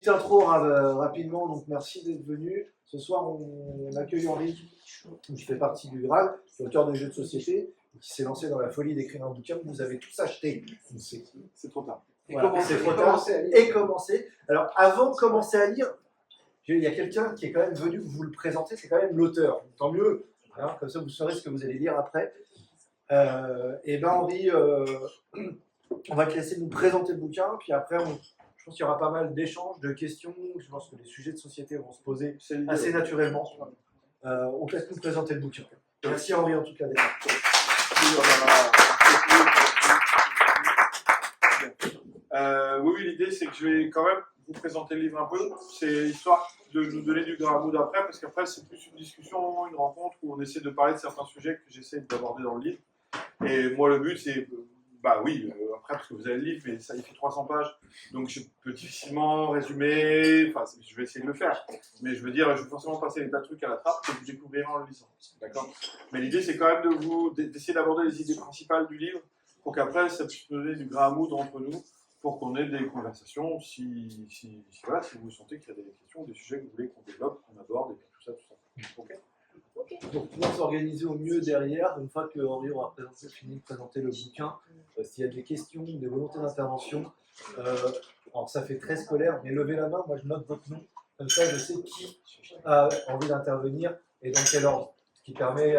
Petite intro rapidement, donc merci d'être venu. Ce soir, on accueille Henri, qui fait partie du Graal, auteur de jeux de société, qui s'est lancé dans la folie d'écrire un bouquin que vous avez tous acheté. C'est trop tard. Voilà, c'est trop tard. Et commencer. Alors, avant de commencer à lire, il y a quelqu'un qui est quand même venu vous le présenter, c'est quand même l'auteur. Tant mieux, hein, comme ça vous saurez ce que vous allez lire après. Et ben Henri, on va te laisser nous présenter le bouquin, puis après je pense qu'il y aura pas mal d'échanges, de questions. Je pense que les sujets de société vont se poser assez naturellement. On te laisse nous présenter le bouquin. Merci Henri en tout cas d'être là. Oui, l'idée c'est que je vais quand même vous présenter le livre un peu. C'est histoire de nous donner du grain à moudre après, parce qu'après c'est plus une discussion, une rencontre où on essaie de parler de certains sujets que j'essaie d'aborder dans le livre. Et moi le but c'est, après parce que vous avez le livre, mais ça il fait 300 pages, donc je peux difficilement résumer, enfin je vais essayer de le faire, mais je veux dire, je vais forcément passer des tas de trucs à la trappe que vous découvrirez en le lisant, d'accord. Mais l'idée c'est quand même d'essayer d'aborder les idées principales du livre, pour qu'après ça puisse donner du grain à moudre entre nous, pour qu'on ait des conversations, si vous sentez qu'il y a des questions, des sujets que vous voulez qu'on développe, qu'on aborde, et tout ça. Ok. Donc, pouvoir s'organiser au mieux derrière, une fois que Henri aura fini de présenter le bouquin, s'il y a des questions, des volontés d'intervention, alors ça fait très scolaire, mais levez la main, moi je note votre nom, comme ça je sais qui a envie d'intervenir et dans quel ordre, ce qui permet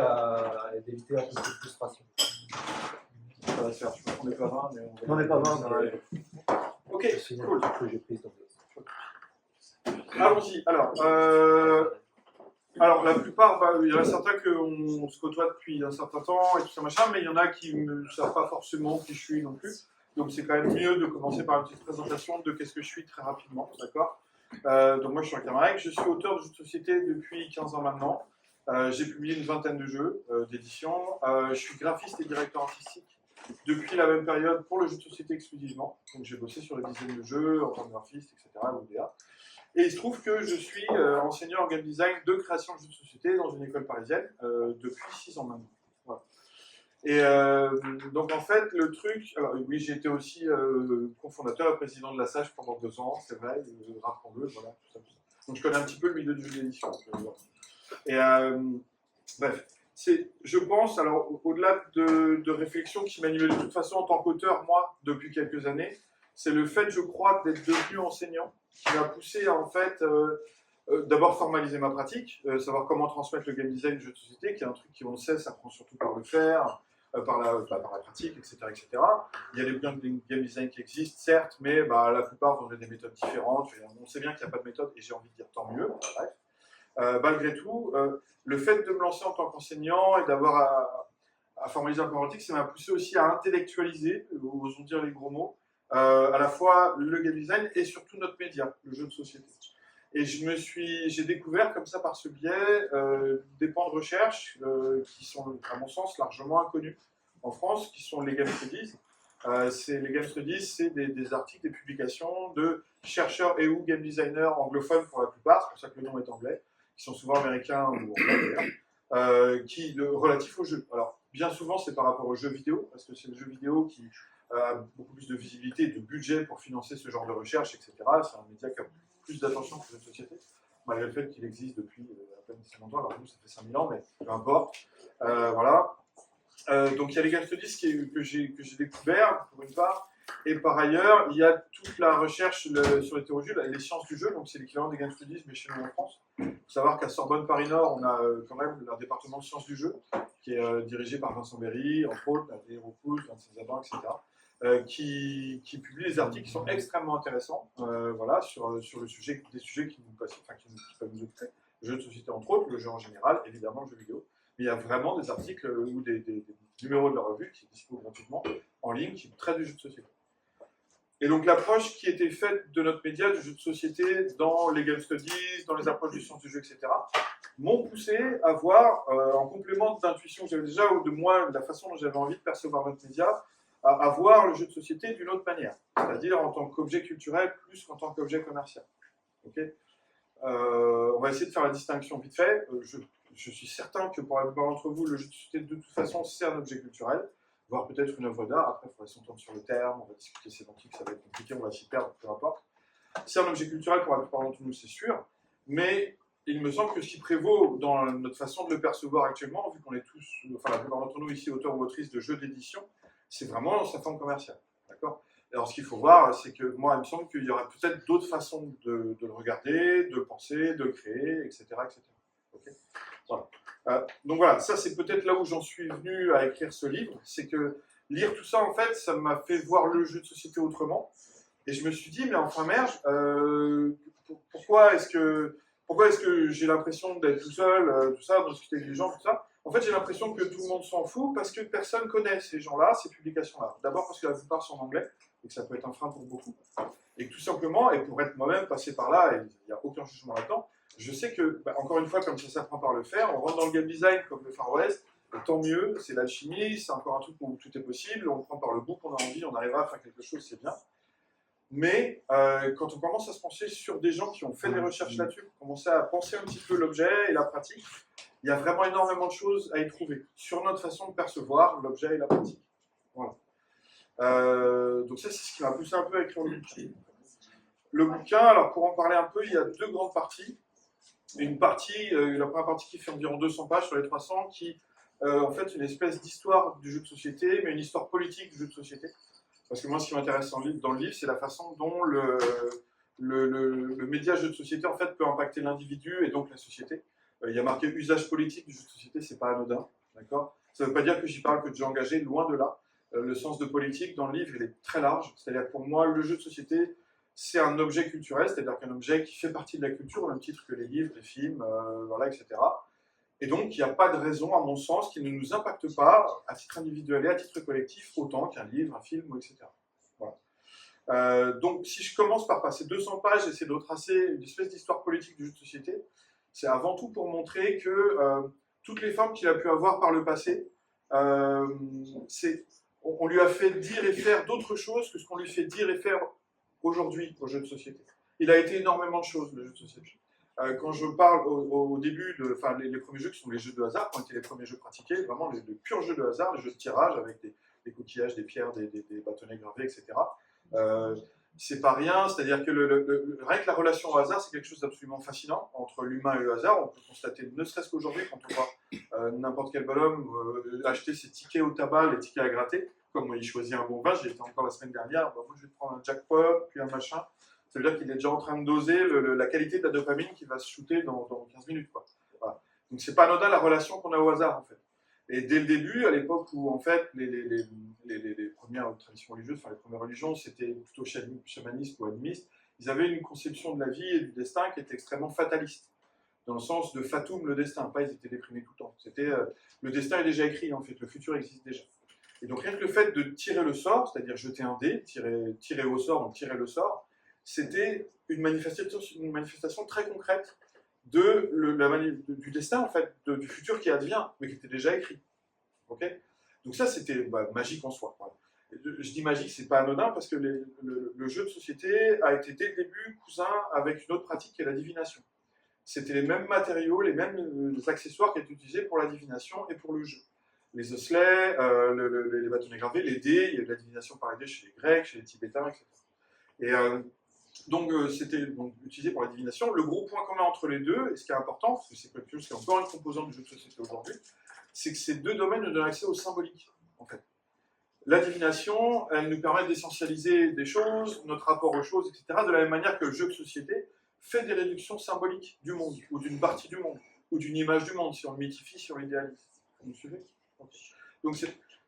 d'éviter un peu de frustration. Ça va se faire, je pense qu'on n'est pas 20, mais on n'est pas 20, mais... Ok, cool. Que j'ai prise dans Allons-y, alors, la plupart, il y en a certains qu'on se côtoie depuis un certain temps et tout ça machin, mais il y en a qui ne savent pas forcément qui je suis non plus. Donc c'est quand même mieux de commencer par une petite présentation de qu'est-ce que je suis très rapidement, d'accord. Donc moi je suis un camarade, je suis auteur de jeux de société depuis 15 ans maintenant. J'ai publié une vingtaine de jeux d'édition. Je suis graphiste et directeur artistique depuis la même période pour le jeu de société exclusivement. Donc j'ai bossé sur des dizaines de jeux en tant que graphiste, etc. ODA. Et il se trouve que je suis enseignant en game design de création de jeux de société dans une école parisienne depuis 6 ans maintenant. Voilà. Et donc en fait, le truc... Alors oui, j'ai été aussi cofondateur et président de la SAGE pendant 2 ans, c'est vrai, rappelons-le, voilà, tout ça. Donc je connais un petit peu le milieu du jeu d'édition. Et bref, je pense, alors au-delà de réflexions qui m'animent de toute façon en tant qu'auteur, moi, depuis quelques années, c'est le fait, je crois, d'être devenu enseignant qui m'a poussé à, en fait, d'abord formaliser ma pratique, savoir comment transmettre le game design, le jeu de société, qui est un truc qui, on le sait, s'apprend surtout par le faire, par la pratique, etc., etc. Il y a des bouquins de game design qui existent, certes, mais la plupart ont des méthodes différentes. On sait bien qu'il n'y a pas de méthode, et j'ai envie de dire tant mieux, bref. Malgré tout, le fait de me lancer en tant qu'enseignant et d'avoir à formaliser un peu ma pratique, ça m'a poussé aussi à intellectualiser, osons dire les gros mots, à la fois le game design et surtout notre média, le jeu de société. Et j'ai découvert comme ça par ce biais des pans de recherche qui sont, à mon sens, largement inconnus en France, qui sont les game studies. Les game studies, c'est des articles, des publications de chercheurs et ou game designers anglophones pour la plupart, c'est pour ça que le nom est anglais, qui sont souvent américains ou anglais d'ailleurs, relatifs aux jeux. Alors, bien souvent, c'est par rapport aux jeux vidéo, parce que c'est le jeu vidéo qui a beaucoup plus de visibilité et de budget pour financer ce genre de recherche, etc. C'est un média qui a plus d'attention que la société, malgré le fait qu'il existe depuis à peine si longtemps. Alors nous, ça fait 5000 ans, mais peu importe. Voilà. Donc il y a les game studies que j'ai découvert, pour une part, et par ailleurs, il y a toute la recherche sur l'hétérojeu, les sciences du jeu, donc c'est l'équivalent des game studies, mais chez nous en France. Il faut savoir qu'à Sorbonne Paris-Nord, on a quand même un département de sciences du jeu, qui est dirigé par Vincent Berry, entre autres, Héros Pouce, Vincent Zaban, etc., qui publie des articles qui sont extrêmement intéressants voilà, sur le sujet, des sujets qui nous passent, enfin, qui peuvent nous occuper. Le jeu de société, entre autres, le jeu en général, évidemment, le jeu vidéo. Mais il y a vraiment des articles ou des numéros de la revue qui sont disponibles gratuitement en ligne qui traitent du jeu de société. Et donc l'approche qui était faite de notre média du jeu de société dans les game studies, dans les approches du sciences du jeu, etc., m'ont poussé à voir, en complément d'intuition que j'avais déjà, ou de moi, de la façon dont j'avais envie de percevoir notre média, à voir le jeu de société d'une autre manière, c'est-à-dire en tant qu'objet culturel plus qu'en tant qu'objet commercial. Okay, on va essayer de faire la distinction vite fait. Je suis certain que pour la plupart d'entre vous, le jeu de société, de toute façon, c'est un objet culturel, voire peut-être une œuvre d'art. Après, il faudrait s'entendre sur le terme, on va discuter sémantique, ça va être compliqué, on va s'y perdre, peu importe. C'est un objet culturel pour la plupart d'entre nous, c'est sûr, mais il me semble que ce qui prévaut dans notre façon de le percevoir actuellement, vu qu'on est tous, enfin la plupart d'entre nous ici, auteurs ou autrices de jeux d'édition, c'est vraiment sa forme commerciale. D'accord ? Alors ce qu'il faut voir, c'est que moi, il me semble qu'il y aurait peut-être d'autres façons de le regarder, de le penser, de le créer, etc. etc. Okay ? Voilà. Donc voilà, ça c'est peut-être là où j'en suis venu à écrire ce livre, c'est que lire tout ça, en fait, ça m'a fait voir le jeu de société autrement. Et je me suis dit, mais enfin, Merge, pourquoi est-ce que j'ai l'impression d'être tout seul, tout ça, de discuter avec les gens, tout ça. En fait, j'ai l'impression que tout le monde s'en fout parce que personne connaît ces gens-là, ces publications-là. D'abord parce que la plupart sont en anglais, et que ça peut être un frein pour beaucoup. Et que tout simplement, et pour être moi-même passé par là, et il n'y a aucun jugement là-dedans, je sais que, encore une fois, comme ça s'apprend par le faire, on rentre dans le game design comme le Far West, et tant mieux, c'est l'alchimie, c'est encore un truc où tout est possible, on prend par le bout qu'on a envie, on arrivera à faire quelque chose, c'est bien. Mais quand on commence à se pencher sur des gens qui ont fait des recherches là-dessus, commencer à penser un petit peu l'objet et la pratique, il y a vraiment énormément de choses à y trouver sur notre façon de percevoir l'objet et la pratique. Voilà. Donc ça, c'est ce qui m'a poussé un peu à écrire le bouquin. Le bouquin, alors pour en parler un peu, il y a deux grandes parties. Une partie, la première partie qui fait environ 200 pages sur les 300, qui en fait une espèce d'histoire du jeu de société, mais une histoire politique du jeu de société. Parce que moi, ce qui m'intéresse dans le livre, c'est la façon dont le média jeu de société en fait, peut impacter l'individu et donc la société. Il y a marqué usage politique du jeu de société, c'est pas anodin. D'accord ? Ça ne veut pas dire que j'y parle que de gens engagés, loin de là. Le sens de politique dans le livre, il est très large. C'est-à-dire pour moi, le jeu de société, c'est un objet culturel, c'est-à-dire qu'un objet qui fait partie de la culture, au même titre que les livres, les films, voilà, etc. Et donc, il n'y a pas de raison, à mon sens, qui ne nous impacte pas, à titre individuel et à titre collectif, autant qu'un livre, un film, etc. Voilà. Donc, si je commence par passer 200 pages et essayer de retracer une espèce d'histoire politique du jeu de société, c'est avant tout pour montrer que toutes les formes qu'il a pu avoir par le passé, on lui a fait dire et faire d'autres choses que ce qu'on lui fait dire et faire aujourd'hui au jeu de société. Il a été énormément de choses, le jeu de société. Quand je parle au début, les premiers jeux qui sont les jeux de hasard, qui ont été les premiers jeux pratiqués, vraiment les purs jeux de hasard, les jeux de tirage avec des coquillages, des pierres, des bâtonnets gravés, etc. C'est pas rien, c'est-à-dire que rien que la relation au hasard, c'est quelque chose d'absolument fascinant entre l'humain et le hasard. On peut constater, ne serait-ce qu'aujourd'hui, quand on voit n'importe quel bonhomme acheter ses tickets au tabac, les tickets à gratter, comme il choisit un bon vin, j'y étais encore la semaine dernière, moi je vais te prendre un jackpot, puis un machin. Ça veut dire qu'il est déjà en train de doser la qualité de la dopamine qui va se shooter dans 15 minutes. Quoi. Voilà. Donc c'est pas anodin la relation qu'on a au hasard en fait. Et dès le début, à l'époque où en fait les premières traditions religieuses, enfin les premières religions, c'était plutôt chamanistes ou animistes, ils avaient une conception de la vie et du destin qui était extrêmement fataliste, dans le sens de fatum, le destin, pas ils étaient déprimés tout le temps. C'était le destin est déjà écrit en fait, le futur existe déjà. Et donc rien que le fait de tirer le sort, c'est-à-dire jeter un dé, tirer au sort, donc tirer le sort, c'était une manifestation très concrète du destin, en fait, du futur qui advient, mais qui était déjà écrit. Okay, donc ça, c'était magique en soi. Voilà. Je dis magique, c'est pas anodin, parce que le jeu de société a été dès le début cousin avec une autre pratique qui est la divination. C'était les mêmes matériaux, les mêmes accessoires qui étaient utilisés pour la divination et pour le jeu. Les osselets, les bâtonnets gravés, les dés, il y a de la divination par les dés chez les Grecs, chez les Tibétains, etc. Et donc, c'était utilisé pour la divination. Le gros point commun entre les deux, et ce qui est important, parce que c'est quelque chose qui est encore une composante du jeu de société aujourd'hui, c'est que ces deux domaines nous donnent accès au symbolique, en fait. La divination, elle nous permet d'essentialiser des choses, notre rapport aux choses, etc., de la même manière que le jeu de société fait des réductions symboliques du monde, ou d'une partie du monde, ou d'une image du monde, si on le mythifie, si on l'idéalise. Vous me suivez ? Donc,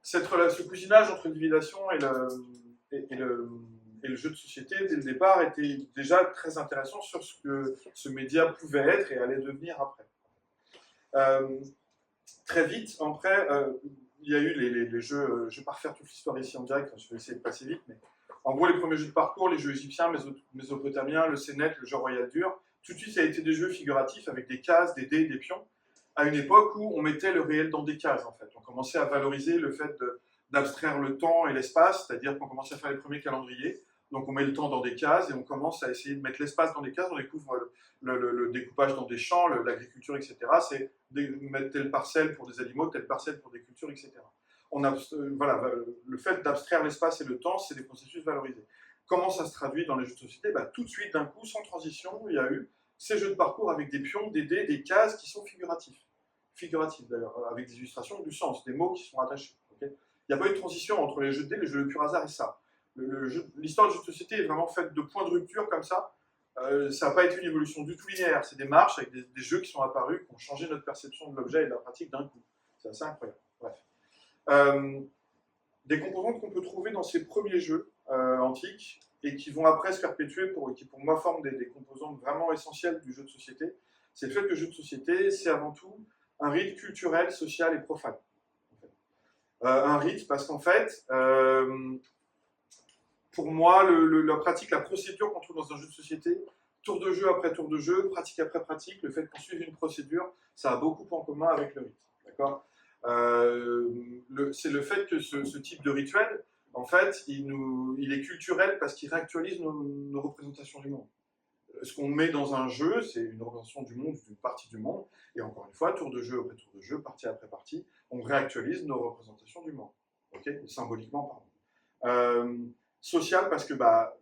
ce cousinage entre la divination et le jeu de société, dès le départ, était déjà très intéressant sur ce que ce média pouvait être et allait devenir après. Très vite, après, il y a eu les jeux, je ne vais pas refaire toute l'histoire ici en direct, je vais essayer de passer vite, mais en gros, les premiers jeux de parcours, les jeux égyptiens, mésopotamiens, le Sénète, le jeu royal dur, tout de suite, ça a été des jeux figuratifs avec des cases, des dés, des pions, à une époque où on mettait le réel dans des cases, en fait. On commençait à valoriser le fait d'abstraire le temps et l'espace, c'est-à-dire qu'on commençait à faire les premiers calendriers. Donc on met le temps dans des cases et on commence à essayer de mettre l'espace dans des cases, on découvre le découpage dans des champs, l'agriculture, etc. C'est mettre telle parcelle pour des animaux, telle parcelle pour des cultures, etc. Voilà, le fait d'abstraire l'espace et le temps, c'est des processus valorisés. Comment ça se traduit dans les jeux de société? Tout de suite, d'un coup, sans transition, il y a eu ces jeux de parcours avec des pions, des dés, des cases qui sont figuratifs. Figuratifs d'ailleurs, avec des illustrations du sens, des mots qui sont attachés. Okay, il n'y a pas eu de transition entre les jeux de dés, les jeux de pur hasard et ça. L'histoire du jeu de société est vraiment faite de points de rupture comme ça. Ça n'a pas été une évolution du tout linéaire, c'est des marches avec des jeux qui sont apparus, qui ont changé notre perception de l'objet et de la pratique d'un coup. C'est assez incroyable. Bref. Des composantes qu'on peut trouver dans ces premiers jeux antiques et qui vont après se perpétuer, qui pour moi forment des composantes vraiment essentielles du jeu de société, c'est le fait que le jeu de société, c'est avant tout un rite culturel, social et profane. Un rite parce qu'en fait, pour moi, la pratique, la procédure qu'on trouve dans un jeu de société, tour de jeu après tour de jeu, pratique après pratique, le fait qu'on suive une procédure, ça a beaucoup en commun avec le rite. D'accord ? C'est le fait que ce type de rituel, en fait, il est culturel parce qu'il réactualise nos représentations du monde. Ce qu'on met dans un jeu, c'est une représentation du monde, d'une partie du monde, et encore une fois, tour de jeu après tour de jeu, partie après partie, on réactualise nos représentations du monde. Okay, symboliquement, pardon. Social, parce que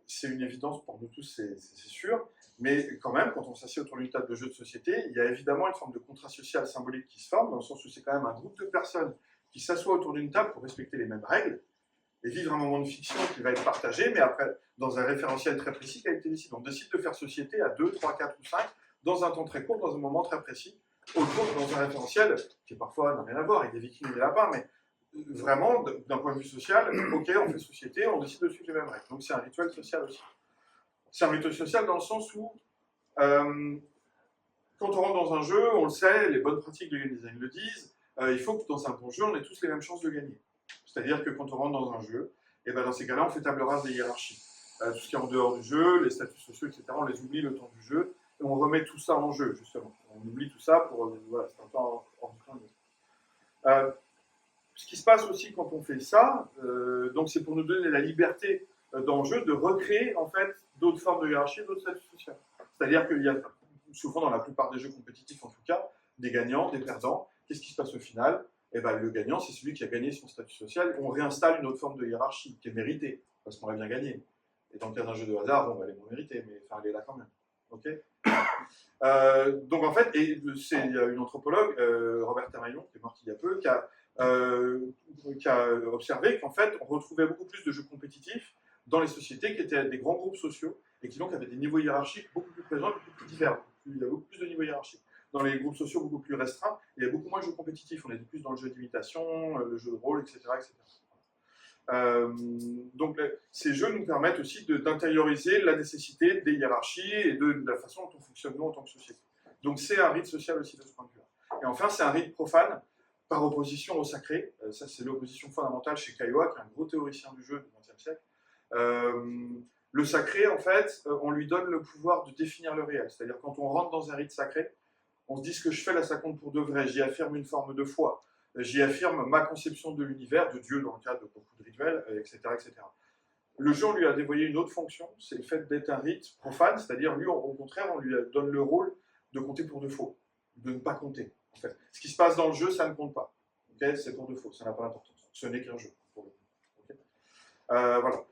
c'est une évidence pour nous tous, c'est sûr, mais quand même, quand on s'assied autour d'une table de jeu de société, il y a évidemment une forme de contrat social symbolique qui se forme, dans le sens où c'est quand même un groupe de personnes qui s'assoient autour d'une table pour respecter les mêmes règles, et vivre un moment de fiction qui va être partagé, mais après, dans un référentiel très précis qui a été décidé. On décide de faire société à 2, 3, 4 ou 5, dans un temps très court, dans un moment très précis, autour dans un référentiel qui parfois n'a rien à voir avec des vikings et des lapins, mais vraiment, d'un point de vue social, ok, on fait société, on décide de suivre les mêmes règles. Donc c'est un rituel social aussi. C'est un rituel social dans le sens où, quand on rentre dans un jeu, on le sait, les bonnes pratiques de game design le disent, il faut que dans un bon jeu, on ait tous les mêmes chances de gagner. C'est-à-dire que quand on rentre dans un jeu, et dans ces cas-là, on fait table rase des hiérarchies. Tout ce qui est en dehors du jeu, les statuts sociaux, etc., on les oublie le temps du jeu, et on remet tout ça en jeu, justement. On oublie tout ça pour, voilà, c'est un peu en train. Ce qui se passe aussi quand on fait ça, donc c'est pour nous donner la liberté dans le jeu de recréer, en fait, d'autres formes de hiérarchie, d'autres statuts sociaux. C'est-à-dire qu'il y a souvent, dans la plupart des jeux compétitifs en tout cas, des gagnants, des perdants. Qu'est-ce qui se passe au final? Le gagnant, c'est celui qui a gagné son statut social. On réinstalle une autre forme de hiérarchie qui est méritée, parce qu'on l'a bien gagné. Et dans le cas d'un jeu de hasard, elle est moins méritée, mais elle est là quand même. Okay, donc en fait, il y a une anthropologue, Robert Termaillon, qui est morte il y a peu, qui a observé qu'en fait, on retrouvait beaucoup plus de jeux compétitifs dans les sociétés qui étaient des grands groupes sociaux et qui donc avaient des niveaux hiérarchiques beaucoup plus présents, beaucoup plus divers. Il y a beaucoup plus de niveaux hiérarchiques. Dans les groupes sociaux beaucoup plus restreints, il y a beaucoup moins de jeux compétitifs. On est plus dans le jeu d'imitation, le jeu de rôle, etc. Donc ces jeux nous permettent aussi d'intérioriser la nécessité des hiérarchies et de la façon dont on fonctionne nous en tant que société. Donc c'est un rite social aussi de ce point de vue-là. Et enfin, c'est un rite profane par opposition au sacré. Ça, c'est l'opposition fondamentale chez Caillois, qui est un gros théoricien du jeu du XXe siècle. Le sacré, en fait, on lui donne le pouvoir de définir le réel. C'est-à-dire, quand on rentre dans un rite sacré, on se dit ce que je fais là, ça compte pour de vrai. J'y affirme une forme de foi. J'y affirme ma conception de l'univers, de Dieu dans le cas de beaucoup de rituels, etc., etc. Le jeu, on lui a dévoyé une autre fonction, c'est le fait d'être un rite profane, c'est-à-dire, lui, au contraire, on lui donne le rôle de compter pour de faux, de ne pas compter. En fait. Ce qui se passe dans le jeu, ça ne compte pas. Okay, c'est pour de faux, ça n'a pas d'importance. Ce n'est qu'un jeu. Pour le coup. Okay, voilà.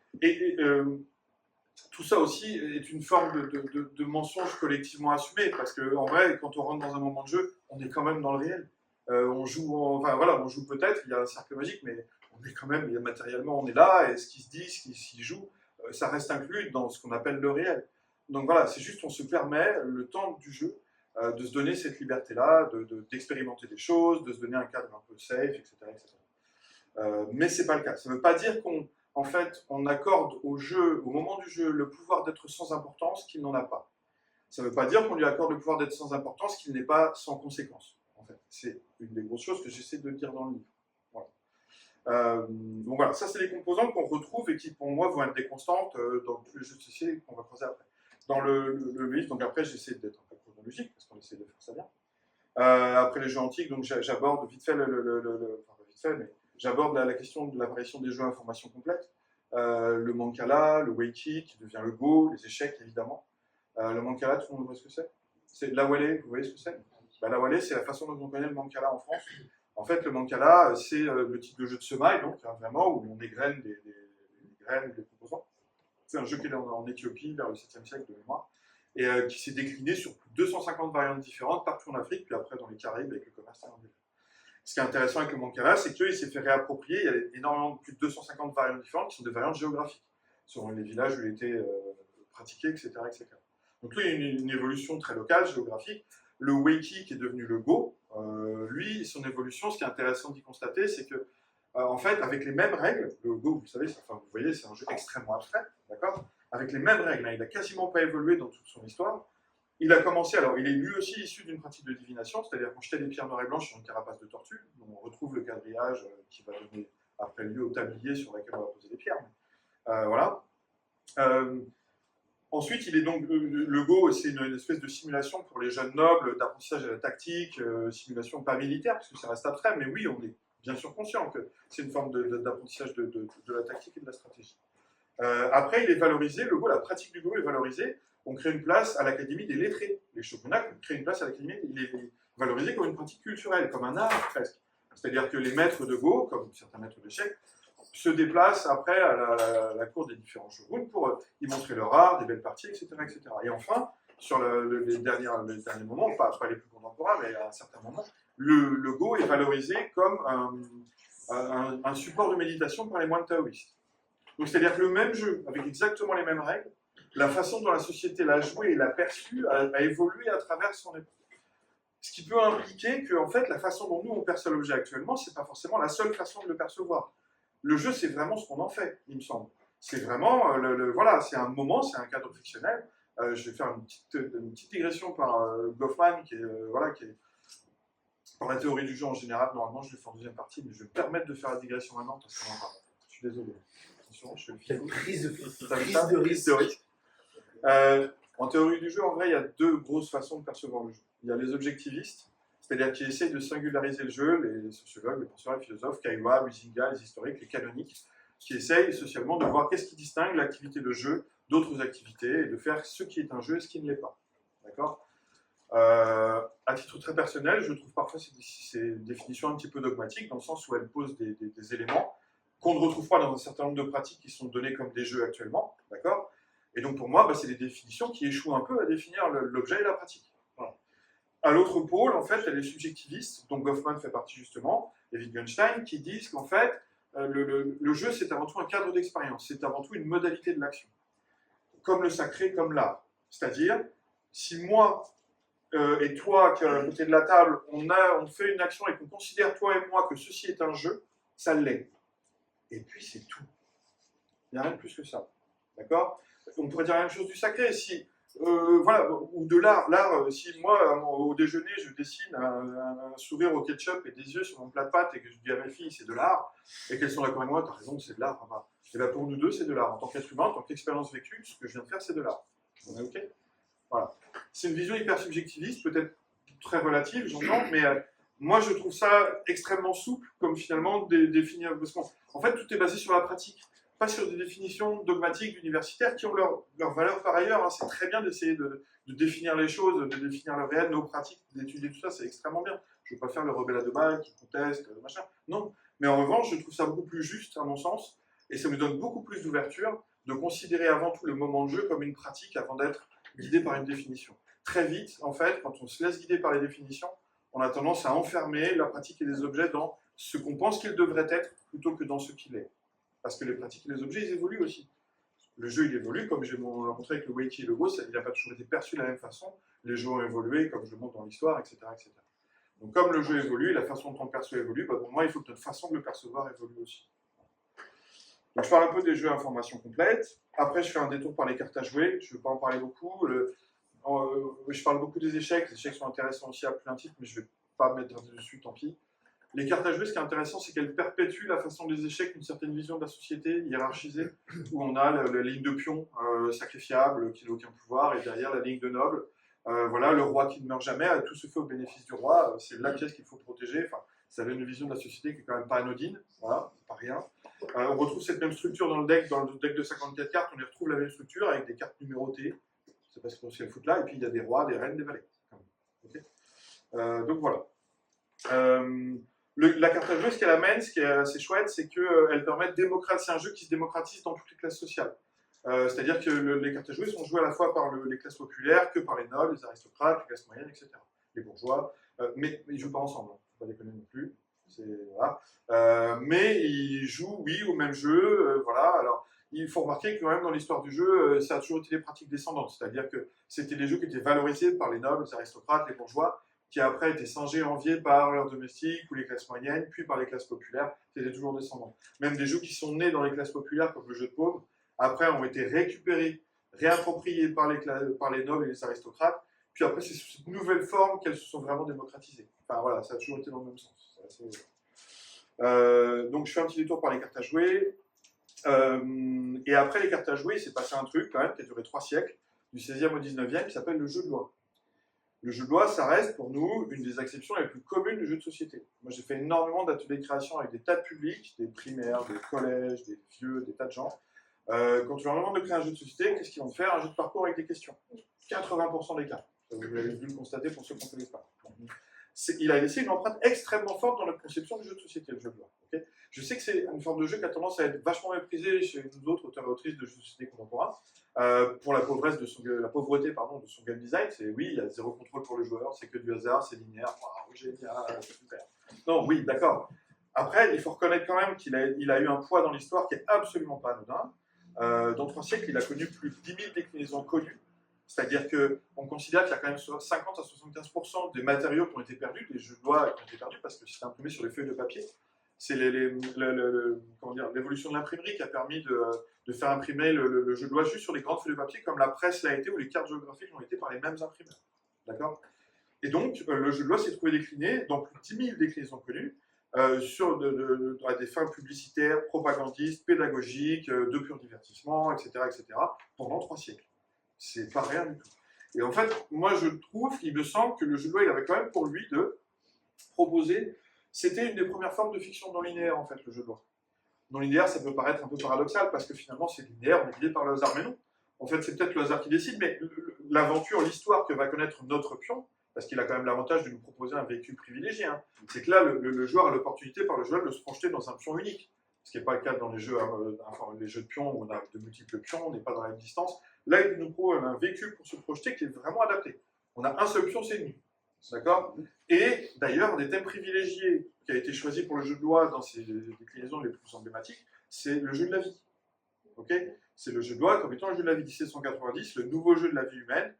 Tout ça aussi est une forme de mensonge collectivement assumé, parce qu'en vrai, quand on rentre dans un moment de jeu, on est quand même dans le réel. On joue, on joue peut-être, il y a un cercle magique, mais on est quand même, matériellement, on est là, et ce qui se dit, ce qui s'y joue, ça reste inclus dans ce qu'on appelle le réel. Donc voilà, c'est juste, on se permet, le temps du jeu, de se donner cette liberté-là, d'expérimenter des choses, de se donner un cadre un peu safe, etc. Mais ce n'est pas le cas. Ça ne veut pas dire qu'en fait, on accorde au jeu, au moment du jeu, le pouvoir d'être sans importance qu'il n'en a pas. Ça ne veut pas dire qu'on lui accorde le pouvoir d'être sans importance qu'il n'est pas sans conséquence. En fait, c'est une des grosses choses que j'essaie de dire dans le livre. Voilà. Donc voilà, ça c'est les composantes qu'on retrouve et qui pour moi vont être des constantes dans tous les jeux de société qu'on va creuser après. Dans le livre, donc après j'essaie d'être un peu chronologique parce qu'on essaie de faire ça bien. Après les jeux antiques, donc j'aborde vite fait j'aborde la question de l'apparition des jeux à information complète, le Mancala, le Weiqi qui devient le Go, les échecs évidemment. Le Mancala, tout le monde voit ce que c'est? C'est l'Awalé, vous voyez ce que c'est? L'Awalé, c'est la façon dont on connaît le Mancala en France. En fait, le Mancala, c'est le type de jeu de semaille, donc vraiment, où on égrène des graines ou des composants. C'est un jeu qui est en Éthiopie vers le 7e siècle de mémoire, et qui s'est décliné sur plus de 250 variantes différentes partout en Afrique, puis après dans les Caraïbes avec le commerce triangulaire. Ce qui est intéressant avec le Mancala, c'est qu'il s'est fait réapproprier, il y a énormément, plus de 250 variantes différentes qui sont des variantes géographiques, selon les villages où il était pratiqué, etc., etc. Donc là, il y a une évolution très locale, géographique. Le Weki, qui est devenu le Go, lui, son évolution, ce qui est intéressant d'y constater, c'est que, en fait, avec les mêmes règles, le Go, vous savez, enfin, vous voyez, c'est un jeu extrêmement abstrait, d'accord? Avec les mêmes règles, hein, il n'a quasiment pas évolué dans toute son histoire. Il a commencé, alors il est lui aussi issu d'une pratique de divination, c'est-à-dire qu'on jetait des pierres noires et blanches sur une carapace de tortue, on retrouve le quadrillage qui va donner après lieu au tablier sur lequel on va poser des pierres. Voilà. Ensuite, il est donc, le Go, c'est une espèce de simulation pour les jeunes nobles, d'apprentissage de la tactique, simulation pas militaire, parce que ça reste abstrait, mais oui, on est bien sûr conscient que c'est une forme d'apprentissage de la tactique et de la stratégie. Après, il est valorisé, le Go, la pratique du Go est valorisée. On crée une place à l'Académie des lettrés. Les shogunats créent une place à l'Académie, il est valorisé comme une pratique culturelle, comme un art presque. C'est-à-dire que les maîtres de Go, comme certains maîtres d'échecs, se déplacent après à la cour des différents shoguns pour y montrer leur art, des belles parties, etc. etc. Et enfin, sur les derniers moments, pas les plus contemporains, mais à un certain moment, le Go est valorisé comme un support de méditation par les moines taoïstes. Donc c'est-à-dire que le même jeu, avec exactement les mêmes règles, la façon dont la société l'a joué et l'a perçu a évolué à travers son époque. Ce qui peut impliquer que, en fait, la façon dont nous on perçoit l'objet actuellement, c'est pas forcément la seule façon de le percevoir. Le jeu, c'est vraiment ce qu'on en fait, il me semble. C'est vraiment, voilà, c'est un moment, c'est un cadre fictionnel. Je vais faire une petite digression par Goffman, qui est par la théorie du jeu en général. Normalement, je le fais en deuxième partie, mais je vais me permettre de faire la digression maintenant parce qu'on en parle. Je suis désolé. Attention, je fais Quelle prise de risque. En théorie du jeu, en vrai, il y a deux grosses façons de percevoir le jeu. Il y a les objectivistes, c'est-à-dire qui essayent de singulariser le jeu, les sociologues, les penseurs, les philosophes, Kaiwa, Huizinga, les historiques, les canoniques, qui essayent socialement de voir qu'est-ce qui distingue l'activité de jeu d'autres activités et de faire ce qui est un jeu et ce qui ne l'est pas. D'accord ? À titre très personnel, je trouve parfois ces définitions un petit peu dogmatiques, dans le sens où elles posent des éléments qu'on ne retrouve pas dans un certain nombre de pratiques qui sont données comme des jeux actuellement. D'accord ? Et donc pour moi, c'est des définitions qui échouent un peu à définir l'objet et la pratique. Voilà. À l'autre pôle, en fait, il y a les subjectivistes, dont Goffman fait partie justement, et Wittgenstein, qui disent qu'en fait, le jeu, c'est avant tout un cadre d'expérience, c'est avant tout une modalité de l'action, comme le sacré, comme l'art. C'est-à-dire, si moi et toi, qui à côté de la table, on fait une action et qu'on considère, toi et moi, que ceci est un jeu, ça l'est. Et puis c'est tout. Il n'y a rien de plus que ça. D'accord ? On pourrait dire la même chose du sacré. Si, voilà, ou de l'art. L'art, si moi, au déjeuner, je dessine un sourire au ketchup et des yeux sur mon plat de pâtes et que je dis à mes filles, c'est de l'art, et qu'elles sont d'accord avec moi, t'as raison, c'est de l'art. Enfin, et bien pour nous deux, c'est de l'art. En tant qu'être humain, en tant qu'expérience vécue, ce que je viens de faire, c'est de l'art. On est OK ? Voilà. C'est une vision hyper subjectiviste, peut-être très relative, j'entends, mais moi, je trouve ça extrêmement souple, comme finalement définir. Parce qu'en fait, tout est basé sur la pratique. Pas sur des définitions dogmatiques universitaires qui ont leur valeur par ailleurs. Hein. C'est très bien d'essayer de définir les choses, de définir le réel, nos pratiques, d'étudier tout ça, c'est extrêmement bien. Je ne veux pas faire le rebelle à deux balles qui conteste, machin. Non. Mais en revanche, je trouve ça beaucoup plus juste, à mon sens, et ça me donne beaucoup plus d'ouverture de considérer avant tout le moment de jeu comme une pratique avant d'être guidé par une définition. Très vite, en fait, quand on se laisse guider par les définitions, on a tendance à enfermer la pratique et les objets dans ce qu'on pense qu'ils devraient être plutôt que dans ce qu'il est. Parce que les pratiques et les objets, ils évoluent aussi. Le jeu, il évolue, comme j'ai montré avec le Weki et le Go, il n'a pas toujours été perçu de la même façon. Les jeux ont évolué, comme je le montre dans l'histoire, etc., etc. Donc, comme le jeu évolue, la façon dont on le perçoit évolue, pour moi, il faut que notre façon de le percevoir évolue aussi. Donc, je parle un peu des jeux à information complète. Après, je fais un détour par les cartes à jouer. Je ne vais pas en parler beaucoup. Je parle beaucoup des échecs. Les échecs sont intéressants aussi à plein titre, mais je ne vais pas mettre dessus, tant pis. Les cartes à jouer, ce qui est intéressant, c'est qu'elles perpétuent la façon des échecs, une certaine vision de la société hiérarchisée, où on a la ligne de pion sacrifiable, qui n'a aucun pouvoir, et derrière la ligne de noble. Voilà, le roi qui ne meurt jamais, tout se fait au bénéfice du roi. C'est la pièce qu'il faut protéger. Enfin, ça donne une vision de la société qui est quand même pas anodine. Voilà, pas rien. On retrouve cette même structure dans le deck de 54 cartes. On y retrouve la même structure avec des cartes numérotées. C'est parce qu'on s'y fout là. Et puis il y a des rois, des reines, des valets. Okay. Donc voilà. La carte à jouer, ce qu'elle amène, ce qui est assez chouette, c'est qu'elle permet de démocratiser. C'est un jeu qui se démocratise dans toutes les classes sociales. C'est-à-dire que les cartes à jouer sont jouées à la fois par les classes populaires que par les nobles, les aristocrates, les classes moyennes, etc. Les bourgeois, mais ils ne jouent pas ensemble, il ne faut pas déconner non plus. Voilà. Mais ils jouent, oui, au même jeu. Voilà. Alors, il faut remarquer que quand même dans l'histoire du jeu, ça a toujours été des pratiques descendantes, c'est-à-dire que c'était des jeux qui étaient valorisés par les nobles, les aristocrates, les bourgeois, qui après étaient singés, enviés par leurs domestiques ou les classes moyennes, puis par les classes populaires, c'était toujours descendant. Même des jeux qui sont nés dans les classes populaires, comme le jeu de paume, après ont été récupérés, réappropriés par les nobles et les aristocrates, puis après c'est sous cette nouvelle forme qu'elles se sont vraiment démocratisées. Enfin voilà, ça a toujours été dans le même sens. Donc je fais un petit détour par les cartes à jouer. Et après les cartes à jouer, il s'est passé un truc quand même qui a duré 3 siècles, du 16e au 19e, qui s'appelle le jeu de loi. Le jeu de loi, ça reste pour nous une des acceptions les plus communes du jeu de société. Moi, j'ai fait énormément d'ateliers de création avec des tas de publics, des primaires, des collèges, des vieux, des tas de gens. Quand tu leur demandes de créer un jeu de société, qu'est-ce qu'ils vont te faire? Un jeu de parcours avec des questions. 80% des cas. Vous l'avez dû le constater pour ceux qui ne connaissent pas. Il a laissé une empreinte extrêmement forte dans notre conception du jeu de société, le jeu de loi. Okay, je sais que c'est une forme de jeu qui a tendance à être vachement méprisée chez nous autres auteurs et autrices de jeux de société contemporains, pour la pauvreté de son game design. C'est oui, il y a zéro contrôle pour le joueur, c'est que du hasard, c'est linéaire, waouh, génial, super. Non, oui, d'accord. Après, il faut reconnaître quand même qu'il a eu un poids dans l'histoire qui est absolument pas anodin. Dans 3 siècles, il a connu plus de 10 000 déclinaisons connues. C'est-à-dire qu'on considère qu'il y a quand même 50 à 75% des matériaux qui ont été perdus, des jeux de loi qui ont été perdus, parce que c'est imprimé sur les feuilles de papier. C'est l'évolution de l'imprimerie qui a permis de faire imprimer le jeu de loi juste sur les grandes feuilles de papier, comme la presse l'a été, ou les cartes géographiques l'ont été par les mêmes imprimeurs. D'accord? Et donc, le jeu de loi s'est trouvé décliné dans plus de 10 000 déclinaisons connues, sur à des fins publicitaires, propagandistes, pédagogiques, de pur divertissement, etc., pendant 3 siècles. C'est pas rien du tout. Et en fait, moi je trouve, il me semble que le jeu de loi, il avait quand même pour lui de proposer, c'était une des premières formes de fiction non linéaire en fait, le jeu de loi. Non linéaire, ça peut paraître un peu paradoxal, parce que finalement c'est linéaire, on est guidé par le hasard, mais non. En fait, c'est peut-être le hasard qui décide, mais l'aventure, l'histoire que va connaître notre pion, parce qu'il a quand même l'avantage de nous proposer un véhicule privilégié, hein, c'est que là, le joueur a l'opportunité par le joueur de se projeter dans un pion unique. Ce qui n'est pas le cas dans les jeux de pions où on a de multiples pions, on n'est pas dans la distance. Là, il nous propose un véhicule pour se projeter qui est vraiment adapté. On a un seul pion, c'est nous. D'accord? Et d'ailleurs, un des thèmes privilégiés qui a été choisi pour le jeu de loi dans ses déclinaisons les plus emblématiques, c'est le jeu de la vie. Okay, c'est le jeu de loi comme étant le jeu de la vie 1790, le nouveau jeu de la vie humaine.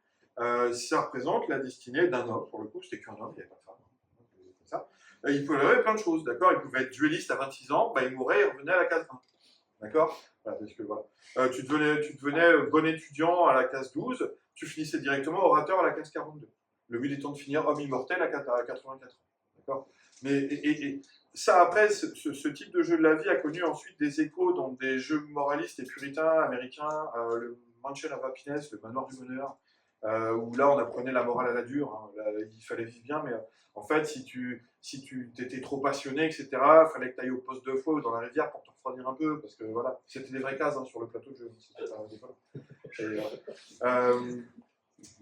Ça représente la destinée d'un homme, pour le coup, c'était qu'un homme, il n'y avait pas de femme. Ça. Il pouvait avoir plein de choses, d'accord? Il pouvait être duelliste à 26 ans, bah, il mourait et revenait à la case 1. D'accord? Voilà, parce que, voilà. Tu devenais bon étudiant à la case 12, tu finissais directement orateur à la case 42. Le but étant de finir homme immortel à 84 ans. D'accord? Mais, ça, après, ce type de jeu de la vie a connu ensuite des échos dans des jeux moralistes et puritains américains, le Mansion of Happiness, le manoir du bonheur, où là on apprenait la morale à la dure, hein. Là, il fallait vivre bien, mais en fait, si tu étais trop passionné, etc., il fallait que tu ailles au poste de feu ou dans la rivière pour te refroidir un peu, parce que voilà, c'était des vraies cases hein, sur le plateau de jeu.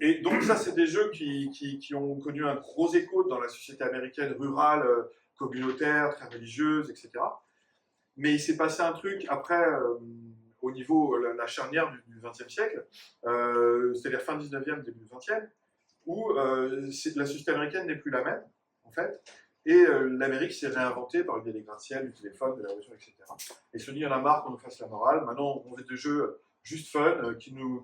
Et donc ça, c'est des jeux qui ont connu un gros écho dans la société américaine rurale, communautaire, très religieuse, etc. Mais il s'est passé un truc après, au niveau la charnière du XXe siècle, c'est-à-dire fin 19e, début 20e, où la société américaine n'est plus la même, en fait, et l'Amérique s'est réinventée par le biais des gratte-ciel, du téléphone, de la voiture, etc. Et se dit, il y en a marre qu'on nous fasse la morale, maintenant on veut des jeux juste fun, qui nous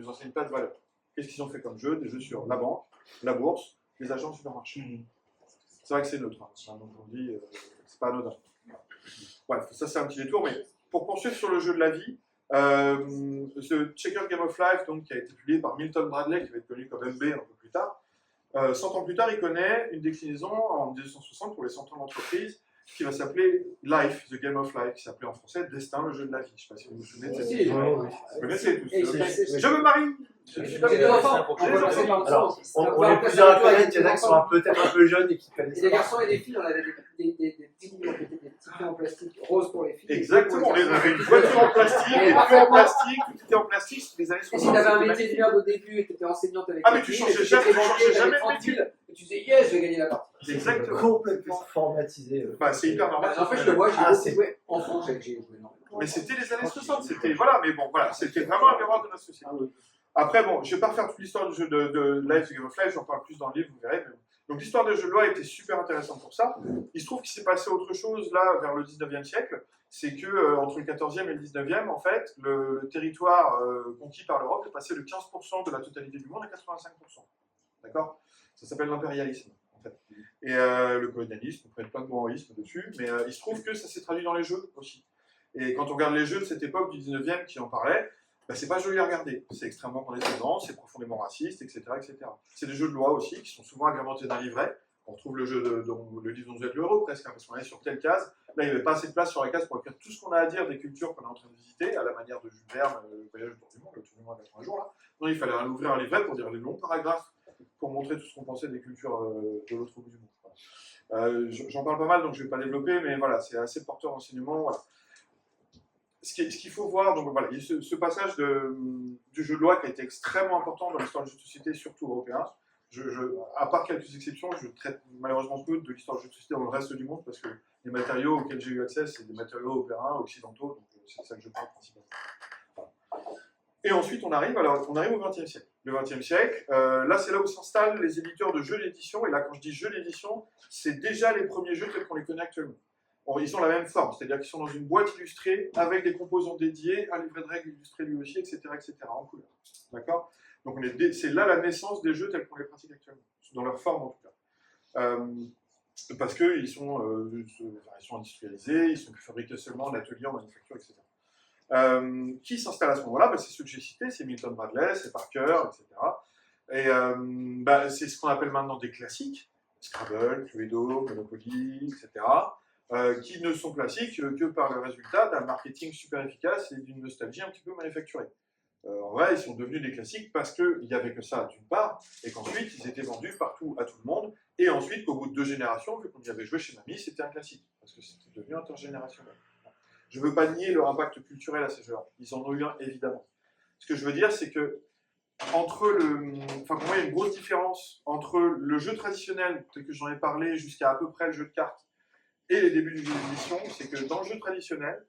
enseignent pas de valeur. Qu'est-ce qu'ils ont fait comme jeu? Des jeux sur la banque, la bourse, les agents de supermarché. C'est vrai que c'est neutre, hein. Donc on dit, c'est pas anodin. Bref, ça c'est un petit détour, mais pour poursuivre sur le jeu de la vie, ce Checker Game of Life, donc, qui a été publié par Milton Bradley, qui va être connu comme MB un peu plus tard, 100 ans plus tard, il connaît une déclinaison en 1960 pour les 100 ans d'entreprise qui va s'appeler Life, The Game of Life, qui s'appelait en français Destin, le jeu de la vie. Je ne sais pas si vous vous souvenez de cette déclinaison. Vous connaissez tous. Je me marie. Les enfants, on peut passer par le Alors, sens. on est plusieurs à connaître, il y en a qui sont peut-être un peu jeunes et qui connaissent Et les pas. garçons et les filles, on avait des petits pieds en plastique roses pour les filles. Exactement, on avait une voiture en plastique, des pieds en plastique, tout était en plastique, c'était les années Et 60. si tu avais un c'était métier de magnifique. merde au début et que tu étais enseignante avec Ah, mais les tu filles, changeais et que jamais- t'étais tu changeais banquier, jamais de t'avais métier. 30 000, et tu disais yes, je vais gagner la partie. Exactement. Complètement formatisé. Bah, c'est hyper normal. N'empêche que moi, j'ai Ah, beaucoup c'est- joué. Enfant, j'ai joué énormément. Mais c'était les années 60, c'était voilà, mais bon, voilà, c'était vraiment un miroir de notre société. Après, bon, je vais pas refaire toute l'histoire du jeu de Life Game of Life, j'en parle plus dans le livre, vous verrez. Mais bon. Donc l'histoire des jeux de loi était super intéressante pour ça. Il se trouve qu'il s'est passé autre chose là, vers le 19e siècle, c'est que entre le 14e et le 19e, en fait, le territoire conquis par l'Europe est passé de 15% de la totalité du monde à 85%. D'accord? Ça s'appelle l'impérialisme. En fait. Et le colonialisme, on prête plein de morisme dessus, mais il se trouve que ça s'est traduit dans les jeux aussi. Et quand on regarde les jeux de cette époque du 19e qui en parlaient, bah, c'est pas joli à regarder. C'est extrêmement condescendant, c'est profondément raciste, etc., etc. C'est des jeux de loi aussi qui sont souvent agrémentés d'un livret. On retrouve le jeu le livre dont vous êtes le héros presque, hein, parce qu'on est sur telle case. Là, il n'y avait pas assez de place sur la case pour écrire tout ce qu'on a à dire des cultures qu'on est en train de visiter, à la manière de Jules Verne, le voyage autour du monde, le tour du monde à 80 jours. Là. Non, il fallait ouvrir un livret pour dire des longs paragraphes pour montrer tout ce qu'on pensait des cultures de l'autre bout du monde. J'en parle pas mal, donc je ne vais pas développer, mais voilà, c'est assez porteur d'enseignement. Voilà. Ce qu'il faut voir, donc voilà, il y a ce passage du jeu de loi qui a été extrêmement important dans l'histoire du jeu de société, surtout européen. À part quelques exceptions, je traite malheureusement peu de l'histoire du jeu de société dans le reste du monde parce que les matériaux auxquels j'ai eu accès, c'est des matériaux européens, occidentaux, donc c'est ça que je parle principalement. Voilà. Et ensuite, on arrive au XXe siècle. Le XXe siècle, là, c'est là où s'installent les éditeurs de jeux d'édition. Et là, quand je dis jeux d'édition, c'est déjà les premiers jeux tels qu'on les connaît actuellement. Ils ont la même forme, c'est-à-dire qu'ils sont dans une boîte illustrée avec des composants dédiés, un livret de règles illustré lui aussi, etc., en couleur. D'accord? Donc c'est là la naissance des jeux tels qu'on les pratique actuellement, dans leur forme en tout cas. Parce qu'ils sont industrialisés, ils sont fabriqués seulement en atelier, en manufacture, etc. Qui s'installe à ce moment-là? C'est ceux que j'ai cités, c'est Milton Bradley, c'est Parker, etc. Et c'est ce qu'on appelle maintenant des classiques, Scrabble, Cluedo, Monopoly, etc., qui ne sont classiques que par le résultat d'un marketing super efficace et d'une nostalgie un petit peu manufacturée. En vrai, ils sont devenus des classiques parce qu'il n'y avait que ça d'une part, et qu'ensuite ils étaient vendus partout à tout le monde, et ensuite qu'au bout de 2 générations, vu qu'on y avait joué chez mamie, c'était un classique, parce que c'était devenu intergénérationnel. Je ne veux pas nier leur impact culturel à ces jeux-là, ils en ont eu un évidemment. Ce que je veux dire, c'est que pour moi, il y a une grosse différence entre le jeu traditionnel, tel que j'en ai parlé, jusqu'à à peu près le jeu de cartes, et les débuts du jeu d'édition, c'est que dans le jeu traditionnel,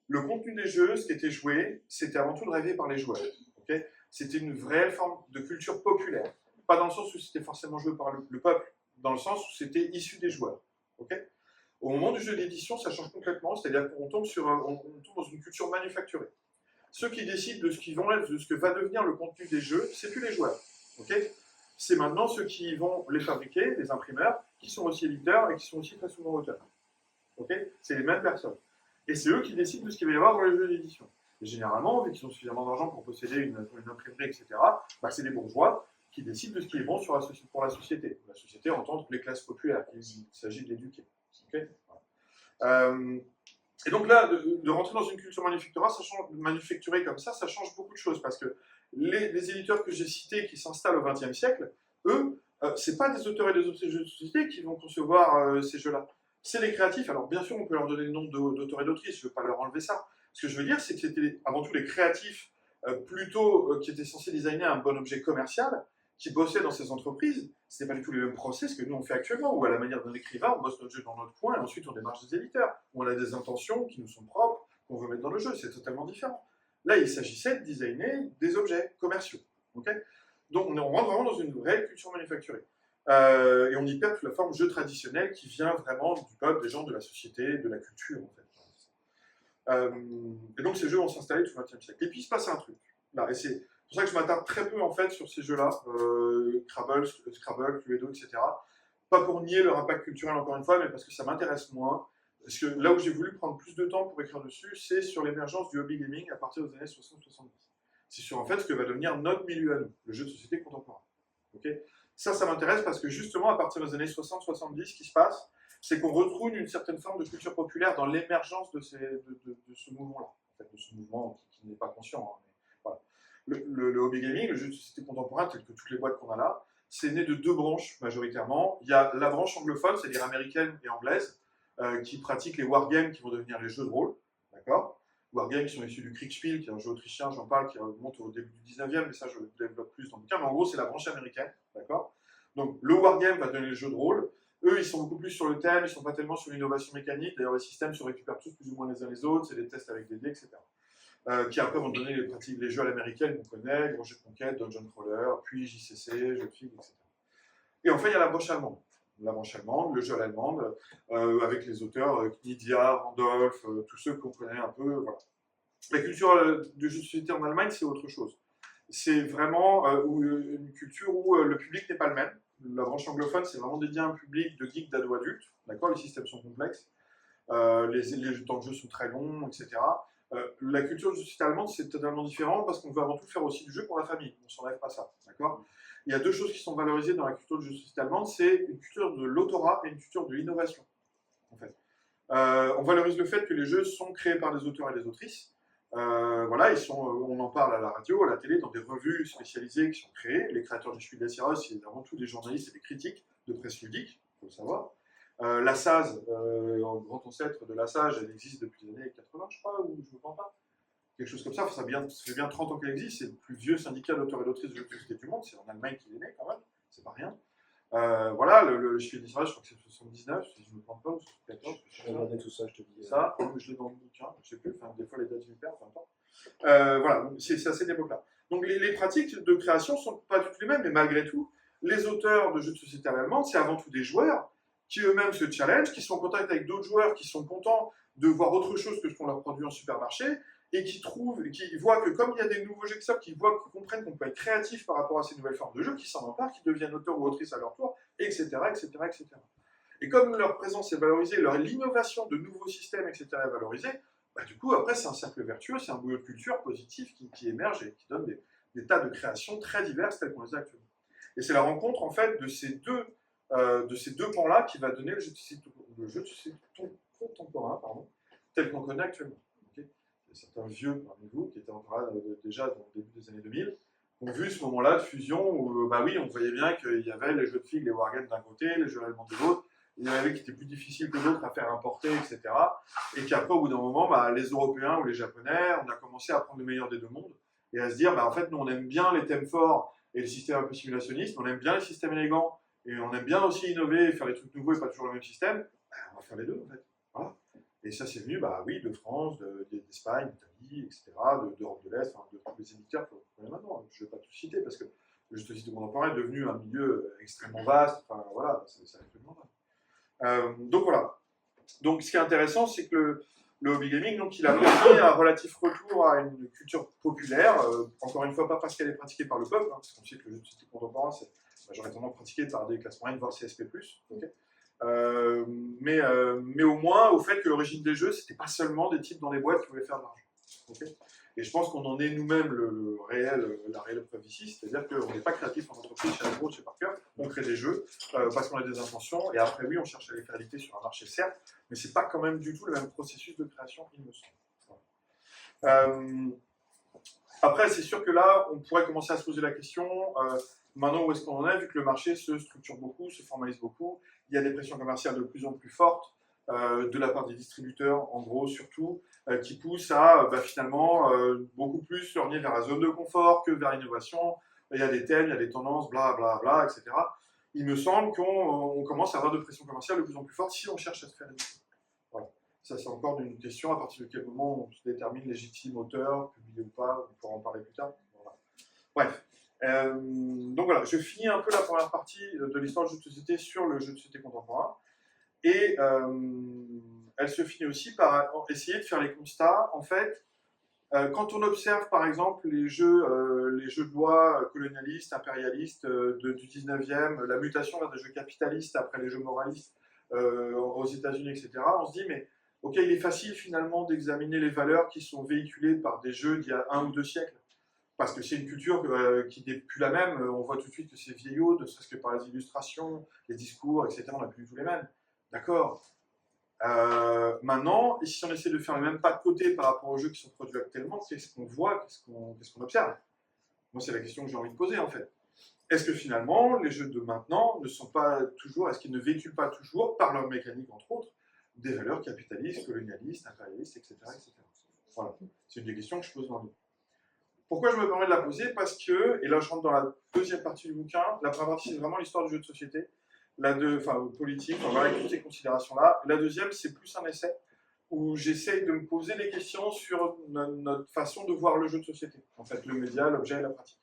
le contenu des jeux, ce qui était joué, c'était avant tout drivé par les joueurs. Okay, c'était une vraie forme de culture populaire. Pas dans le sens où c'était forcément joué par le peuple, dans le sens où c'était issu des joueurs. Okay, au moment du jeu d'édition, ça change complètement, c'est-à-dire qu'on tombe, on tombe dans une culture manufacturée. Ceux qui décident de ce que va devenir le contenu des jeux, c'est plus les joueurs. Okay, c'est maintenant ceux qui vont les fabriquer, les imprimeurs, qui sont aussi éditeurs et qui sont aussi très souvent auteurs. Okay, c'est les mêmes personnes. Et c'est eux qui décident de ce qu'il va y avoir dans les jeux d'édition. Et généralement, vu qu'ils ont suffisamment d'argent pour posséder une imprimerie, etc., c'est des bourgeois qui décident de ce qui est bon pour la société. La société entend toutes les classes populaires, il s'agit de l'éduquer. Okay, et donc là, de rentrer dans une culture manufacturée comme ça change beaucoup de choses, parce que les éditeurs que j'ai cités qui s'installent au XXe siècle, eux, c'est pas des auteurs et des autrices de jeux de société qui vont concevoir ces jeux-là. C'est les créatifs. Alors bien sûr, on peut leur donner le nom d'auteurs et d'autrices, je ne veux pas leur enlever ça. Ce que je veux dire, c'est que c'était avant tout les créatifs qui étaient censés designer un bon objet commercial, qui bossaient dans ces entreprises. Ce n'est pas du tout les mêmes process que nous on fait actuellement, où à la manière d'un écrivain, on bosse notre jeu dans notre coin et ensuite on démarche des éditeurs, où on a des intentions qui nous sont propres, qu'on veut mettre dans le jeu. C'est totalement différent. Là, il s'agissait de designer des objets commerciaux. Okay, donc on rentre vraiment dans une réelle culture manufacturée. Et on y perd toute la forme jeu traditionnel qui vient vraiment du peuple, des gens, de la société, de la culture en fait. Et donc ces jeux vont s'installer tout le XXe siècle. Et puis il se passe un truc. Là, et c'est pour ça que je m'attarde très peu en fait sur ces jeux-là, Scrabble, Cluedo, etc. Pas pour nier leur impact culturel encore une fois, mais parce que ça m'intéresse moins. Parce que là où j'ai voulu prendre plus de temps pour écrire dessus, c'est sur l'émergence du hobby gaming à partir des années 60-70. C'est sur en fait ce que va devenir notre milieu à nous, le jeu de société contemporain. Okay, ça m'intéresse parce que justement, à partir des années 60-70, ce qui se passe, c'est qu'on retrouve une certaine forme de culture populaire dans l'émergence de ce mouvement-là. En fait, de ce mouvement qui n'est pas conscient. Hein, mais le hobby gaming, le jeu de société contemporain, tel que toutes les boîtes qu'on a là, c'est né de deux branches majoritairement. Il y a la branche anglophone, c'est-à-dire américaine et anglaise, qui pratiquent les wargames qui vont devenir les jeux de rôle. D'accord. Wargames qui sont issus du Kriegspiel, qui est un jeu autrichien, j'en parle, qui remonte au début du 19e, mais ça je le développe plus dans le bouquin. Mais en gros, c'est la branche américaine. D'accord. Donc le wargame va donner les jeux de rôle. Eux, ils sont beaucoup plus sur le thème, ils ne sont pas tellement sur l'innovation mécanique. D'ailleurs, les systèmes se récupèrent tous plus ou moins les uns les autres, c'est des tests avec des dés, etc. Qui après vont donner les jeux à l'américaine qu'on connaît, Gros Jeux de Conquête, Dungeon Crawler, puis JCC, Jeux de filles, etc. Et enfin, il y a la branche allemande. La branche allemande, le jeu à l'allemande, avec les auteurs Knidia, Randolph, tous ceux qu'on connaît un peu. Voilà. La culture du jeu de société en Allemagne, c'est autre chose. C'est vraiment une culture où le public n'est pas le même. La branche anglophone, c'est vraiment dédié à un public de geeks, d'ados adultes. D'accord, les systèmes sont complexes, les temps de jeu sont très longs, etc. La culture du jeu de société allemande, c'est totalement différent parce qu'on veut avant tout faire aussi du jeu pour la famille. On ne s'enlève pas ça. D'accord. Il y a deux choses qui sont valorisées dans la culture du jeu de société allemande, c'est une culture de l'autorat et une culture de l'innovation. En fait. On valorise le fait que les jeux sont créés par des auteurs et des autrices. Voilà, on en parle à la radio, à la télé, dans des revues spécialisées qui sont créées. Les créateurs du Spiel des Jahres, c'est avant tout des journalistes et des critiques de presse ludique, il faut le savoir. La SAZ, en grand ancêtre de la SAG, elle existe depuis les années 80, je crois, ou je ne me trompe pas. Quelque chose comme ça, ça fait bien 30 ans qu'elle existe, c'est le plus vieux syndicat d'auteurs et d'autrices de jeux de société du monde, c'est en Allemagne qu'il est né quand même, c'est pas rien. Voilà, le Spiel des Jahres, je crois que c'est 79, si je ne me trompe pas, ou 74. Je vais regarder tout ça, je te dis. Ça, je l'ai dans le bouquin, je ne sais plus, enfin, des fois les dates me perdent en même temps. Voilà, c'est à cette époque-là. Donc les pratiques de création ne sont pas toutes les mêmes, mais malgré tout, les auteurs de jeux de société allemands, c'est avant tout des joueurs qui eux-mêmes se challengent, qui sont en contact avec d'autres joueurs, qui sont contents de voir autre chose que ce qu'on leur produit en supermarché, et qui voient que comme il y a des nouveaux jeux qui sortent, qui comprennent qu'on peut être créatif par rapport à ces nouvelles formes de jeu, qui s'en emparent, qui deviennent auteurs ou autrices à leur tour, etc., etc., etc. Et comme leur présence est valorisée, l'innovation de nouveaux systèmes, etc., est valorisée, bah, du coup, après, c'est un cercle vertueux, c'est un bouillon de culture positif qui émerge et qui donne des tas de créations très diverses telles qu'on les a actuellement. Et c'est la rencontre, en fait, de ces deux pans-là qui va donner le jeu de société contemporain, tel qu'on connaît actuellement. Okay. Il y a certains vieux parmi vous qui étaient déjà dans le début des années 2000, qui ont vu ce moment-là de fusion où, bah oui, on voyait bien qu'il y avait les jeux de filles, les wargames d'un côté, les jeux allemands de l'autre. Il y en avait qui étaient plus difficiles que d'autres à faire importer, etc. Et qu'après, au bout d'un moment, bah, les Européens ou les Japonais, on a commencé à prendre le meilleur des deux mondes et à se dire, bah, en fait, nous, on aime bien les thèmes forts et le système un peu simulationniste, on aime bien les systèmes élégants et on aime bien aussi innover et faire des trucs nouveaux et pas toujours le même système. Bah, on va faire les deux, en fait. Voilà. Et ça, c'est venu, bah oui, de France, d'Espagne, d'Italie, etc., d'Europe de l'Est, enfin, de tous les éditeurs qu'on connaît maintenant. Je ne vais pas tout citer parce que le jeu de société contemporain est devenu un milieu extrêmement vaste. Enfin, voilà, ça arrive tout le monde. Donc voilà. Donc ce qui est intéressant, c'est que le hobby gaming, donc, il a permis un relatif retour à une culture populaire. Encore une fois, pas parce qu'elle est pratiquée par le peuple, hein, parce qu'on sait que le jeu de société contemporain, c'est majoritairement pratiqué par des classes moyennes, voire CSP+. Okay. Mais au moins au fait que l'origine des jeux, c'était pas seulement des types dans les boîtes qui voulaient faire de l'argent. Okay. Et je pense qu'on en est nous-mêmes la réelle preuve ici, c'est-à-dire qu'on n'est pas créatif en entreprise, chez Agro, chez Parker, on crée des jeux parce qu'on a des intentions, et après oui, on cherche à les faire éditer sur un marché, certes, mais c'est pas quand même du tout le même processus de création, il me semble. Voilà. Après, c'est sûr que là, on pourrait commencer à se poser la question, maintenant où est-ce qu'on en est, vu que le marché se structure beaucoup, se formalise beaucoup, il y a des pressions commerciales de plus en plus fortes, de la part des distributeurs, en gros, surtout, qui poussent à finalement beaucoup plus se tourner vers la zone de confort que vers l'innovation. Il y a des thèmes, il y a des tendances, bla bla bla, etc. Il me semble qu'on commence à avoir de pression commerciale de plus en plus forte si on cherche à se faire éditer. Voilà. Ça, c'est encore une question à partir de quel moment on se détermine légitime auteur, publié ou pas, on pourra en parler plus tard. Voilà. Bref. Donc voilà, je finis un peu la première partie de l'histoire du jeu de société sur le jeu de société contemporain. Et elle se finit aussi par essayer de faire les constats. En fait, quand on observe par exemple les jeux de loi colonialistes, impérialistes du 19e, la mutation vers des jeux capitalistes après les jeux moralistes aux États-Unis, etc., on se dit, mais ok, il est facile finalement d'examiner les valeurs qui sont véhiculées par des jeux d'il y a 1 ou 2 siècles. Parce que c'est une culture qui n'est plus la même. On voit tout de suite que c'est vieillot, ne serait-ce que par les illustrations, les discours, etc. On n'a plus du tout les mêmes. D'accord. Maintenant, et si on essaie de faire le même pas de côté par rapport aux jeux qui sont produits actuellement, qu'est-ce qu'on voit, qu'est-ce qu'on observe? Moi, c'est la question que j'ai envie de poser, en fait. Est-ce que finalement, les jeux de maintenant ne sont pas toujours, est-ce qu'ils ne véhiculent pas toujours, par leur mécanique, entre autres, des valeurs capitalistes, colonialistes, impérialistes, etc. etc. Voilà. C'est une des questions que je pose dans le livre. Pourquoi je me permets de la poser? Parce que, et là je rentre dans la deuxième partie du bouquin, la première partie c'est vraiment l'histoire du jeu de société, politique, voilà, avec toutes ces considérations-là. La deuxième c'est plus un essai, où j'essaye de me poser des questions sur notre façon de voir le jeu de société, en fait, le média, l'objet et la pratique.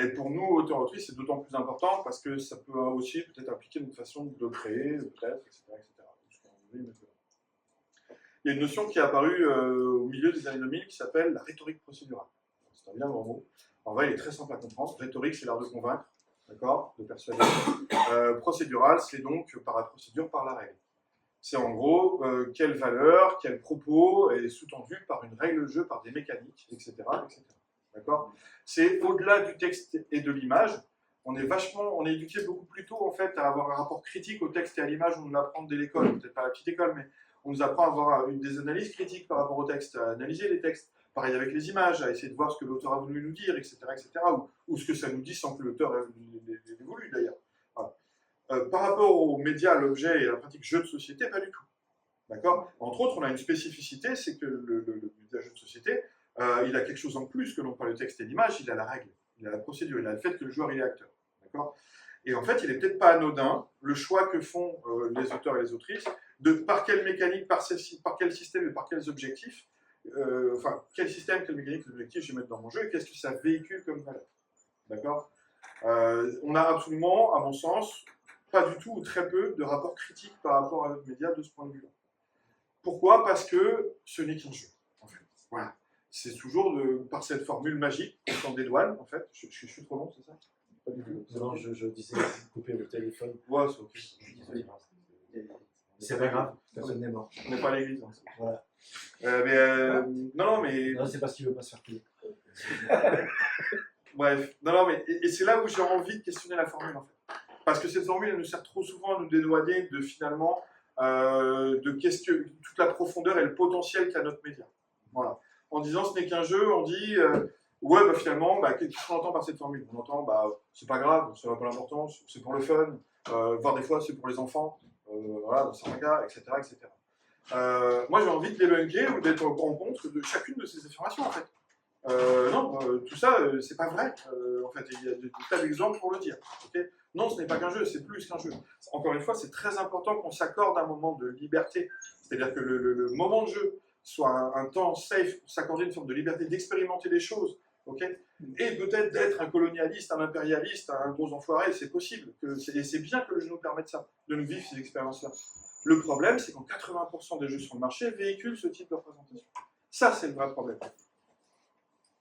Et pour nous, auteurs-autrices, c'est d'autant plus important parce que ça peut aussi peut-être impliquer notre façon de le créer, peut-être, etc. etc. Il y a une notion qui est apparue au milieu des années 2000 qui s'appelle la rhétorique procédurale. C'est un bien grand mot. En vrai, il est très simple à comprendre. Rhétorique, c'est l'art de convaincre, d'accord, de persuader. Procédural, c'est donc par la procédure, par la règle. C'est en gros quelle valeur, quel propos est sous-tendu par une règle de jeu, par des mécaniques, etc. etc. D'accord. C'est au-delà du texte et de l'image. On est éduqué beaucoup plus tôt en fait à avoir un rapport critique au texte et à l'image. On nous l'apprend dès l'école, peut-être pas à la petite école, mais on nous apprend à avoir des analyses critiques par rapport au texte, à analyser les textes. Pareil avec les images, à essayer de voir ce que l'auteur a voulu nous dire, etc., etc., ou ce que ça nous dit sans que l'auteur ait voulu d'ailleurs. Voilà. Par rapport aux médias, à l'objet et à la pratique jeu de société, pas du tout. D'accord. Entre autres, on a une spécificité, c'est que le média jeu de société, il a quelque chose en plus que non pas le texte et l'image, il a la règle, il a la procédure, il a le fait que le joueur il est acteur. D'accord. Et en fait, il n'est peut-être pas anodin le choix que font les auteurs et les autrices de par quelle mécanique, par quel système et par quels objectifs, quel système, quelle mécanique, quels objectifs je vais mettre dans mon jeu et qu'est-ce que ça véhicule comme valeur. D'accord. On a absolument, à mon sens, pas du tout ou très peu de rapport critique par rapport à notre média de ce point de vue-là. Pourquoi? Parce que ce n'est qu'un jeu, en fait. Voilà. C'est toujours par cette formule magique qu'on s'en dédouane, en fait. Je suis trop long, c'est ça? Pas du tout. Non, je disais couper le téléphone. Ouais, c'est ok. C'est pas grave, personne n'est mort. On n'est pas à l'église. Hein. Voilà. Non, mais. Non, c'est parce qu'il veut pas se faire payer. Bref, non, mais et c'est là où j'ai envie de questionner la formule, en fait. Parce que cette formule, elle nous sert trop souvent à nous dédouaner de finalement de qu'est-ce que toute la profondeur et le potentiel qu'a notre média. Voilà. En disant ce n'est qu'un jeu, on dit ouais, bah, finalement, qu'est-ce qu'on entend par cette formule? On entend c'est pas grave, ça n'a pas l'importance, c'est pour le fun, voire des fois c'est pour les enfants, voilà, dans certains cas, etc. etc. Moi j'ai envie de débunker ou d'être en rencontre de chacune de ces affirmations en fait. Non, tout ça, c'est pas vrai. En fait, il y a des tas d'exemples pour le dire. Okay, non, ce n'est pas qu'un jeu, c'est plus qu'un jeu. Encore une fois, c'est très important qu'on s'accorde un moment de liberté. C'est-à-dire que le moment de jeu soit un temps safe pour s'accorder une forme de liberté d'expérimenter les choses. Okay, et peut-être d'être un colonialiste, un impérialiste, un gros enfoiré, c'est possible. Et c'est bien que le jeu nous permette ça, de nous vivre ces expériences-là. Le problème, c'est qu'en 80% des jeux sur le marché véhiculent ce type de représentation. Ça, c'est le vrai problème.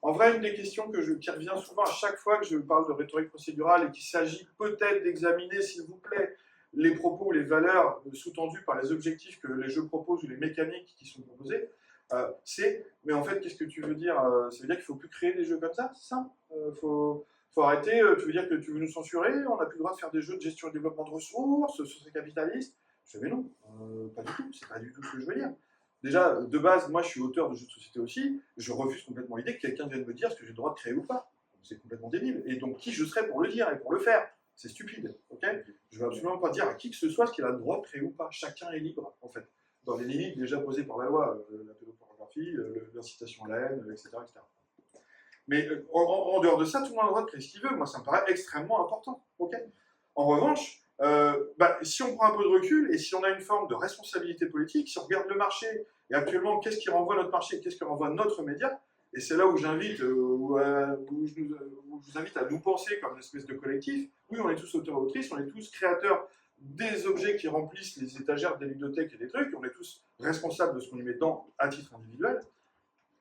En vrai, une des questions qui revient souvent à chaque fois que je parle de rhétorique procédurale et qu'il s'agit peut-être d'examiner, s'il vous plaît, les propos ou les valeurs sous-tendues par les objectifs que les jeux proposent ou les mécaniques qui sont proposées, mais en fait, qu'est-ce que tu veux dire? Ça veut dire qu'il ne faut plus créer des jeux comme ça, c'est ça? Faut arrêter, tu veux dire que tu veux nous censurer? On n'a plus le droit de faire des jeux de gestion et développement de ressources, c'est capitaliste? Je dis, mais non, pas du tout, c'est pas du tout ce que je veux dire. Déjà, de base, moi je suis auteur de jeux de société aussi, je refuse complètement l'idée que quelqu'un vienne me dire ce que j'ai le droit de créer ou pas. C'est complètement débile. Et donc, qui je serais pour le dire et pour le faire? C'est stupide, ok? Je ne veux absolument pas dire à qui que ce soit ce qu'il a le droit de créer ou pas. Chacun est libre, en fait. Dans les limites déjà posées par la loi, la pédopornographie, l'incitation à la haine, etc. etc. Mais en dehors de ça, tout le monde a le droit de créer ce qu'il veut. Moi, ça me paraît extrêmement important, ok? En revanche, si on prend un peu de recul et si on a une forme de responsabilité politique, si on regarde le marché et actuellement qu'est-ce qui renvoie notre marché, qu'est-ce qui renvoie notre média, et c'est là où j'invite, où je vous invite à nous penser comme une espèce de collectif. Oui, on est tous auteurs et autrices, on est tous créateurs des objets qui remplissent les étagères des bibliothèques et des trucs, on est tous responsables de ce qu'on y met dedans à titre individuel.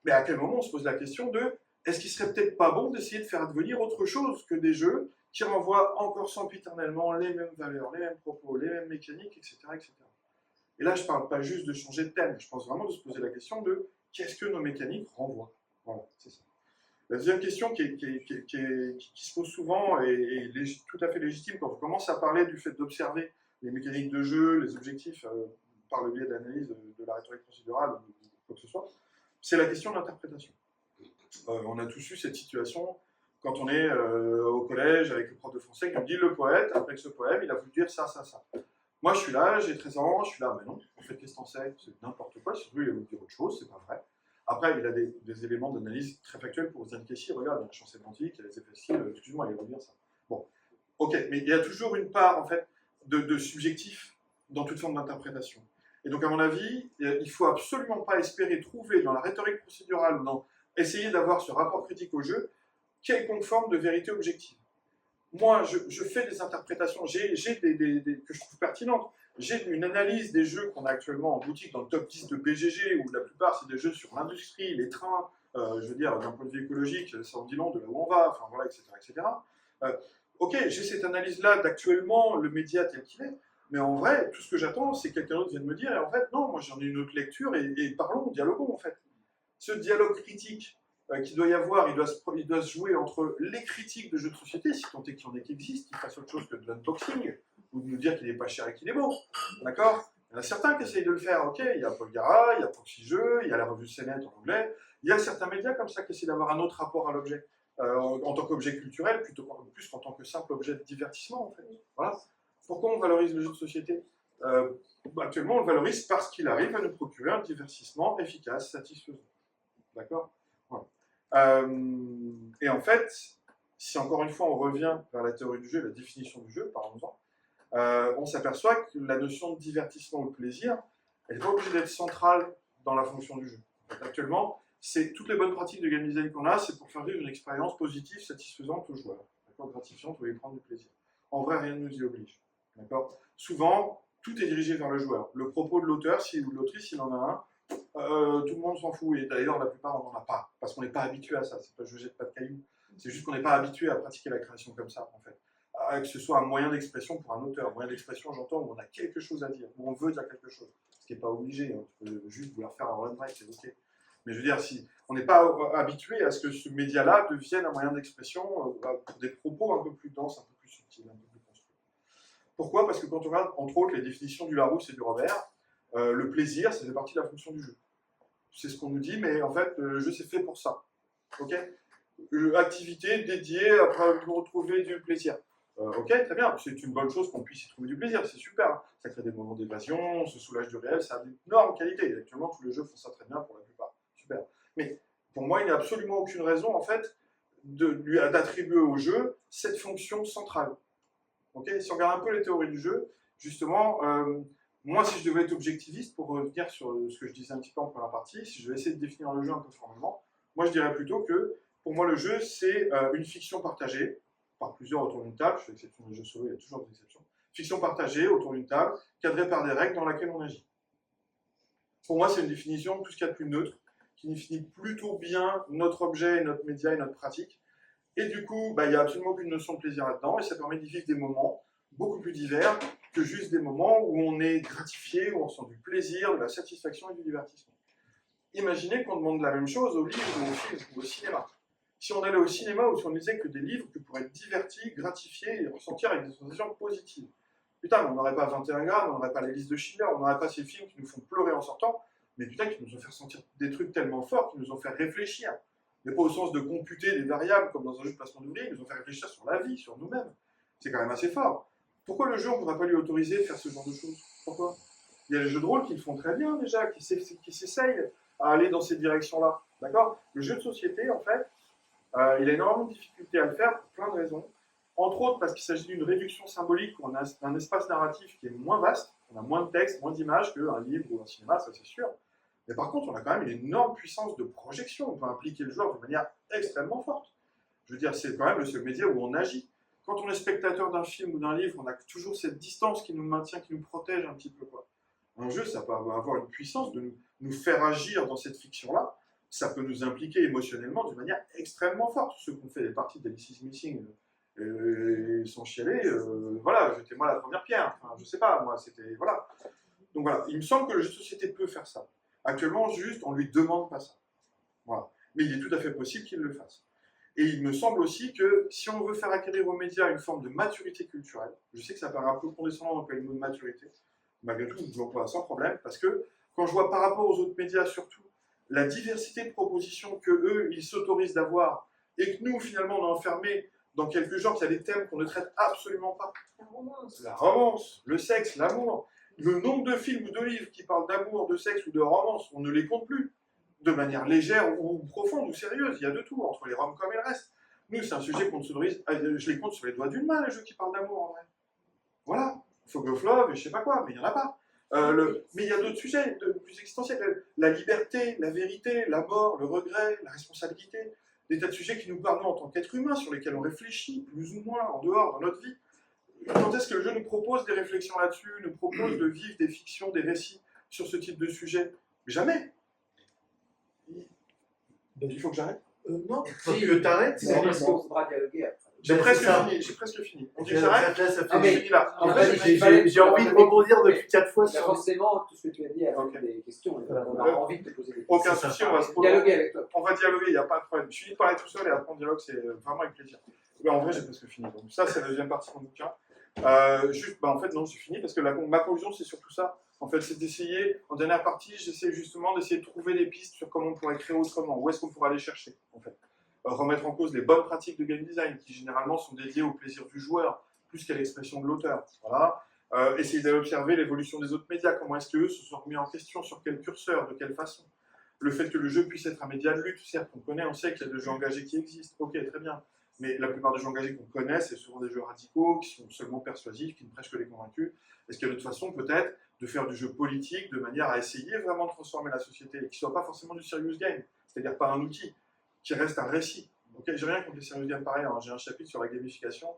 Mais à quel moment on se pose la question de est-ce qu'il serait peut-être pas bon d'essayer de faire advenir autre chose que des jeux qui renvoient encore sempiternellement les mêmes valeurs, les mêmes propos, les mêmes mécaniques, etc. etc. Et là, je ne parle pas juste de changer de thème, je pense vraiment de se poser la question de qu'est-ce que nos mécaniques renvoient. Voilà, c'est ça. La deuxième question qui se pose souvent et tout à fait légitime quand on commence à parler du fait d'observer les mécaniques de jeu, les objectifs par le biais d'analyse de la rhétorique procédurale ou quoi que ce soit, c'est la question de l'interprétation. On a tous eu cette situation Quand on est au collège avec le prof de français qui nous dit le poète, avec ce poème, il a voulu dire ça, ça, ça. Moi, je suis là, j'ai 13 ans, je suis là, mais non, en fait, qu'est-ce que t'en sais? C'est n'importe quoi, surtout, il a voulu dire autre chose, c'est pas vrai. Après, il a des éléments d'analyse très factuels pour vous indiquer si, regarde, il y a un champ sémantique, il y a les effets cibles, excuse-moi, il va vous dire ça. Bon, ok, mais il y a toujours une part, en fait, de subjectif dans toute forme d'interprétation. Et donc, à mon avis, il ne faut absolument pas espérer trouver dans la rhétorique procédurale ou dans essayer d'avoir ce rapport critique au jeu quelconque forme de vérité objective. Moi, je fais des interprétations, j'ai que je trouve pertinentes. J'ai une analyse des jeux qu'on a actuellement en boutique dans le top 10 de BGG, où la plupart c'est des jeux sur l'industrie, les trains, je veux dire, d'un point de vue écologique, ça en dit long de là où on va, enfin voilà, etc. etc. Ok, j'ai cette analyse-là d'actuellement, le média tel qu'il est, mais en vrai, tout ce que j'attends, c'est que quelqu'un d'autre vienne me dire, et en fait, non, moi j'en ai une autre lecture, et parlons, dialoguons en fait. Ce dialogue critique qu'il doit y avoir, il doit se jouer entre les critiques de jeux de société, si tant est qu'il y en ait qui existent, qui fassent autre chose que de l'unboxing, ou de nous dire qu'il n'est pas cher et qu'il est beau. D'accord? Il y en a certains qui essayent de le faire, ok, il y a Paul Gara, il y a Proxy Jeux, il y a la revue CNET en anglais, il y a certains médias comme ça qui essaient d'avoir un autre rapport à l'objet, en tant qu'objet culturel, plus qu'en tant que simple objet de divertissement, en fait. Voilà. Pourquoi on valorise le jeu de société? Actuellement, on le valorise parce qu'il arrive à nous procurer un divertissement efficace, satisfaisant. D'accord? Voilà. Et en fait, si encore une fois on revient vers la théorie du jeu, la définition du jeu, parlons-en, on s'aperçoit que la notion de divertissement ou de plaisir, elle n'est pas obligée d'être centrale dans la fonction du jeu. En fait, actuellement, toutes les bonnes pratiques de game design qu'on a, c'est pour faire vivre une expérience positive, satisfaisante aux joueurs. D'accord? Gratifiante, où ils prendre du plaisir. En vrai, rien ne nous y oblige. D'accord? Souvent, tout est dirigé vers le joueur. Le propos de l'auteur, ou de l'autrice, s'il en a un, tout le monde s'en fout, et d'ailleurs la plupart on n'en a pas, parce qu'on n'est pas habitué à ça, c'est pas je jette pas de cailloux, c'est juste qu'on n'est pas habitué à pratiquer la création comme ça en fait. Que ce soit un moyen d'expression pour un auteur, un moyen d'expression j'entends où on a quelque chose à dire, où on veut dire quelque chose, ce qui n'est pas obligé, hein. Tu peux juste vouloir faire un run break, c'est ok. Mais je veux dire, si on n'est pas habitué à ce que ce média-là devienne un moyen d'expression pour des propos un peu plus denses, un peu plus subtils, un peu plus construits. Pourquoi? Parce que quand on regarde entre autres les définitions du Larousse et du Robert, le plaisir, ça fait partie de la fonction du jeu. C'est ce qu'on nous dit, mais en fait, le jeu, c'est fait pour ça. Ok? Activité dédiée à retrouver du plaisir. Ok, très bien, c'est une bonne chose qu'on puisse y trouver du plaisir, c'est super. Ça crée des moments d'évasion, on se soulage du réel, ça a d'énormes qualités. Actuellement, tous les jeux font ça très bien pour la plupart. Super. Mais pour moi, il n'y a absolument aucune raison, en fait, d'attribuer au jeu cette fonction centrale. Ok? Si on regarde un peu les théories du jeu, justement, moi, si je devais être objectiviste, pour revenir sur ce que je disais un petit peu en première partie, si je devais essayer de définir le jeu un peu formellement, moi je dirais plutôt que, pour moi, le jeu, c'est une fiction partagée, par plusieurs autour d'une table, je fais exception des jeux solo, il y a toujours des exceptions, fiction partagée autour d'une table, cadrée par des règles dans laquelle on agit. Pour moi, c'est une définition tout ce qu'il y a de plus neutre, qui définit plutôt bien notre objet, notre média et notre pratique. Et du coup, il n'y a absolument aucune notion de plaisir là-dedans, et ça permet d'y vivre des moments beaucoup plus divers que juste des moments où on est gratifié, où on ressent du plaisir, de la satisfaction et du divertissement. Imaginez qu'on demande la même chose aux livres ou aux films ou au cinéma. Si on allait au cinéma ou si on lisait que des livres que pour être divertis, gratifiés et ressentir avec des sensations positives. Putain, on n'aurait pas 21 grammes, on n'aurait pas la liste de Schindler, on n'aurait pas ces films qui nous font pleurer en sortant, mais putain, qui nous ont fait ressentir des trucs tellement forts, qui nous ont fait réfléchir. Mais pas au sens de computer des variables comme dans un jeu de placement d'ouvriers, ils nous ont fait réfléchir sur la vie, sur nous-mêmes. C'est quand même assez fort. Pourquoi le jeu, on ne pourrait pas lui autoriser de faire ce genre de choses? Pourquoi? Il y a les jeux de rôle qui le font très bien déjà, qui s'essayent à aller dans ces directions-là. D'accord? Le jeu de société, en fait, il a énormément de difficultés à le faire pour plein de raisons. Entre autres parce qu'il s'agit d'une réduction symbolique, on a un espace narratif qui est moins vaste, on a moins de texte, moins d'images qu'un livre ou un cinéma, ça c'est sûr. Mais par contre, on a quand même une énorme puissance de projection, on peut impliquer le joueur de manière extrêmement forte. Je veux dire, c'est quand même le seul média où on agit. Quand on est spectateur d'un film ou d'un livre, on a toujours cette distance qui nous maintient, qui nous protège un petit peu, quoi. Un jeu, ça peut avoir une puissance de nous faire agir dans cette fiction-là. Ça peut nous impliquer émotionnellement d'une manière extrêmement forte. Ceux qui ont fait des parties d'Alice is Missing sont chialés. Voilà, j'étais moi la première pierre. Enfin, je sais pas, moi, c'était... Voilà. Donc voilà, il me semble que le jeu de société peut faire ça. Actuellement, juste, on ne lui demande pas ça. Voilà. Mais il est tout à fait possible qu'il le fasse. Et il me semble aussi que si on veut faire acquérir aux médias une forme de maturité culturelle, je sais que ça paraît un peu condescendant d'employer le mot de maturité, malgré tout, je l'emploie sans problème, parce que quand je vois par rapport aux autres médias surtout, la diversité de propositions qu'eux, ils s'autorisent d'avoir et que nous, finalement, on est enfermés dans quelques genres, qu'il y a des thèmes qu'on ne traite absolument pas. La romance, le sexe, l'amour. Le nombre de films ou de livres qui parlent d'amour, de sexe ou de romance, on ne les compte plus. De manière légère ou profonde ou sérieuse, il y a de tout, entre les rom-coms et le reste. Nous, c'est un sujet qu'on s'autorise, je les compte sur les doigts d'une main, les jeux qui parlent d'amour, en vrai. Voilà, Fog of Love, et je sais pas quoi, mais il n'y en a pas. Mais il y a d'autres sujets plus existentiels. La liberté, la vérité, la mort, le regret, la responsabilité. Des tas de sujets qui nous parlent en tant qu'êtres humains, sur lesquels on réfléchit, plus ou moins, en dehors, dans notre vie. Quand est-ce que le jeu nous propose des réflexions là-dessus, nous propose de vivre des fictions, des récits sur ce type de sujet? Jamais. Il faut que j'arrête. Non, faut que t'arrêtes. On voudra dialoguer après. J'ai presque fini. On dit que j'arrête. Ah, mais- J'ai fini là. En fait, J'ai envie de rebondir depuis 4 fois sur forcément, tout ce que tu as dit avec des questions, et on a envie de te poser des questions. Aucun souci, on va se Dialoguer avec toi. On va dialoguer, il n'y a pas de problème. Je finis de parler tout seul et après on dialogue, c'est vraiment avec plaisir. Mais en vrai, j'ai presque fini. Donc ça, c'est la deuxième partie de mon bouquin. En fait, non, j'ai fini parce que ma conclusion, c'est surtout ça. En fait, c'est d'essayer, en dernière partie, j'essaie justement d'essayer de trouver des pistes sur comment on pourrait créer autrement. Où est-ce qu'on pourrait aller chercher, en fait. Remettre en cause les bonnes pratiques de game design qui, généralement, sont dédiées au plaisir du joueur, plus qu'à l'expression de l'auteur. Voilà. Essayer d'aller observer l'évolution des autres médias. Comment est-ce qu'eux se sont remis en question, sur quel curseur, de quelle façon. Le fait que le jeu puisse être un média de lutte, certes, on connaît, on sait qu'il y a des jeux engagés qui existent. Ok, très bien. Mais la plupart des jeux engagés qu'on connaît, c'est souvent des jeux radicaux, qui sont seulement persuasifs, qui ne prêchent que les convaincus. Est-ce qu'il y a d'autres façons, peut-être, de faire du jeu politique de manière à essayer vraiment de transformer la société, et qui ne soit pas forcément du serious game, c'est-à-dire pas un outil, qui reste un récit. Okay, j'ai rien contre les serious games pareil, hein. J'ai un chapitre sur la gamification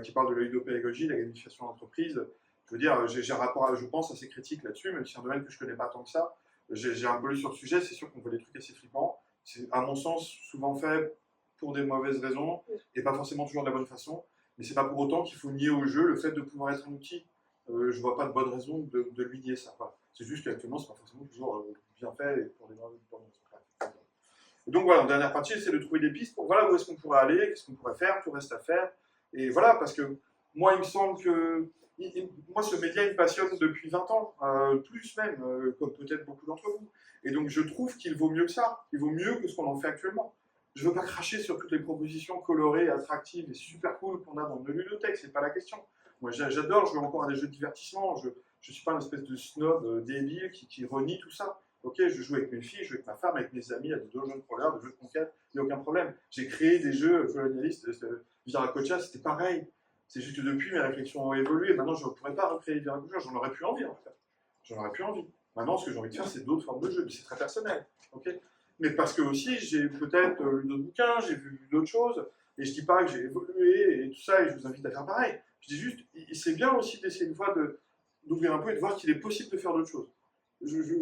qui parle de l'idéopédagogie, la gamification d'entreprise. Je veux dire, j'ai un rapport, je pense, assez critique là-dessus, même si c'est un domaine que je ne connais pas tant que ça. J'ai un peu lu sur le sujet, c'est sûr qu'on voit des trucs assez flippants. C'est, à mon sens, souvent fait pour des mauvaises raisons, et pas forcément toujours de la bonne façon. Mais c'est pas pour autant qu'il faut nier au jeu le fait de pouvoir être un outil. Je vois pas de bonne raison de lui nier ça. Voilà. C'est juste qu'actuellement, c'est pas forcément toujours bien fait et pour des mauvaises raisons. Donc voilà, en dernière partie, j'essaie de trouver des pistes pour voilà où est-ce qu'on pourrait aller, qu'est-ce qu'on pourrait faire, tout reste à faire. Et voilà, parce que moi, il me semble que moi, ce média, il me passionne depuis 20 ans, plus même, comme peut-être beaucoup d'entre vous. Et donc, je trouve qu'il vaut mieux que ça. Il vaut mieux que ce qu'on en fait actuellement. Je ne veux pas cracher sur toutes les propositions colorées, attractives et super cool qu'on a dans nos ludothèques, c'est pas la question. Moi, j'adore jouer encore à des jeux de divertissement. Je ne suis pas une espèce de snob débile qui renie tout ça. Ok, je joue avec mes filles, je joue avec ma femme, avec mes amis, à des jeux de programme, des jeux de conquête, il n'y a aucun problème. J'ai créé des jeux colonialistes, Viracocha, c'était pareil. C'est juste que depuis, mes réflexions ont évolué. Maintenant, je ne pourrais pas recréer Viracocha, j'en aurais plus envie en fait. J'en aurais plus envie. Maintenant, ce que j'ai envie de faire, c'est d'autres formes de jeux, mais c'est très personnel. Okay, mais parce que aussi, j'ai peut-être lu d'autres bouquins, j'ai vu d'autres choses, et je ne dis pas que j'ai évolué et tout ça, et je vous invite à faire pareil. Je dis juste, c'est bien aussi d'essayer une fois d'ouvrir un peu et de voir qu'il est possible de faire d'autres choses.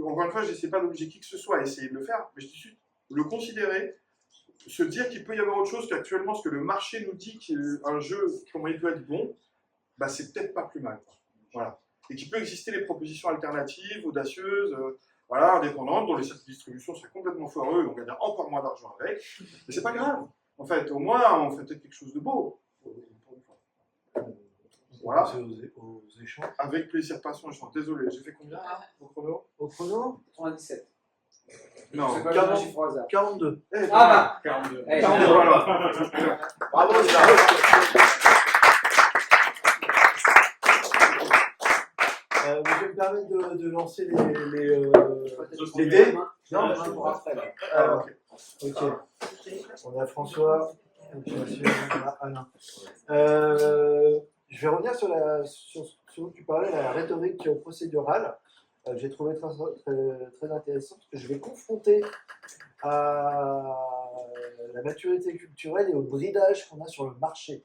Encore une fois, je n'essaie pas d'obliger qui que ce soit à essayer de le faire, mais je dis juste le considérer, se dire qu'il peut y avoir autre chose qu'actuellement, ce que le marché nous dit qu'un jeu, comment il peut être bon, bah, c'est peut-être pas plus mal. Voilà. Et qu'il peut exister des propositions alternatives, audacieuses, voilà, indépendantes, dont les sites de distribution seraient complètement foireux et on gagnerait encore moins d'argent avec. Mais c'est pas grave. En fait, au moins, on fait peut-être quelque chose de beau. Voilà. aux échanges. Avec plaisir, passion, je suis désolé. J'ai fait combien au chrono? Au chrono 97. Non, C'est pas un chiffre au hasard. 42. Ah bah 42. Eh, 42, voilà. Bravo, ça. Je vais me permettre de lancer les dés. Non, mais pour après. Là. Ok. On a François, monsieur, on a Alain. Je vais revenir sur ce dont tu parlais, la rhétorique procédurale. J'ai trouvé très intéressant parce que je vais confronter à la maturité culturelle et au bridage qu'on a sur le marché.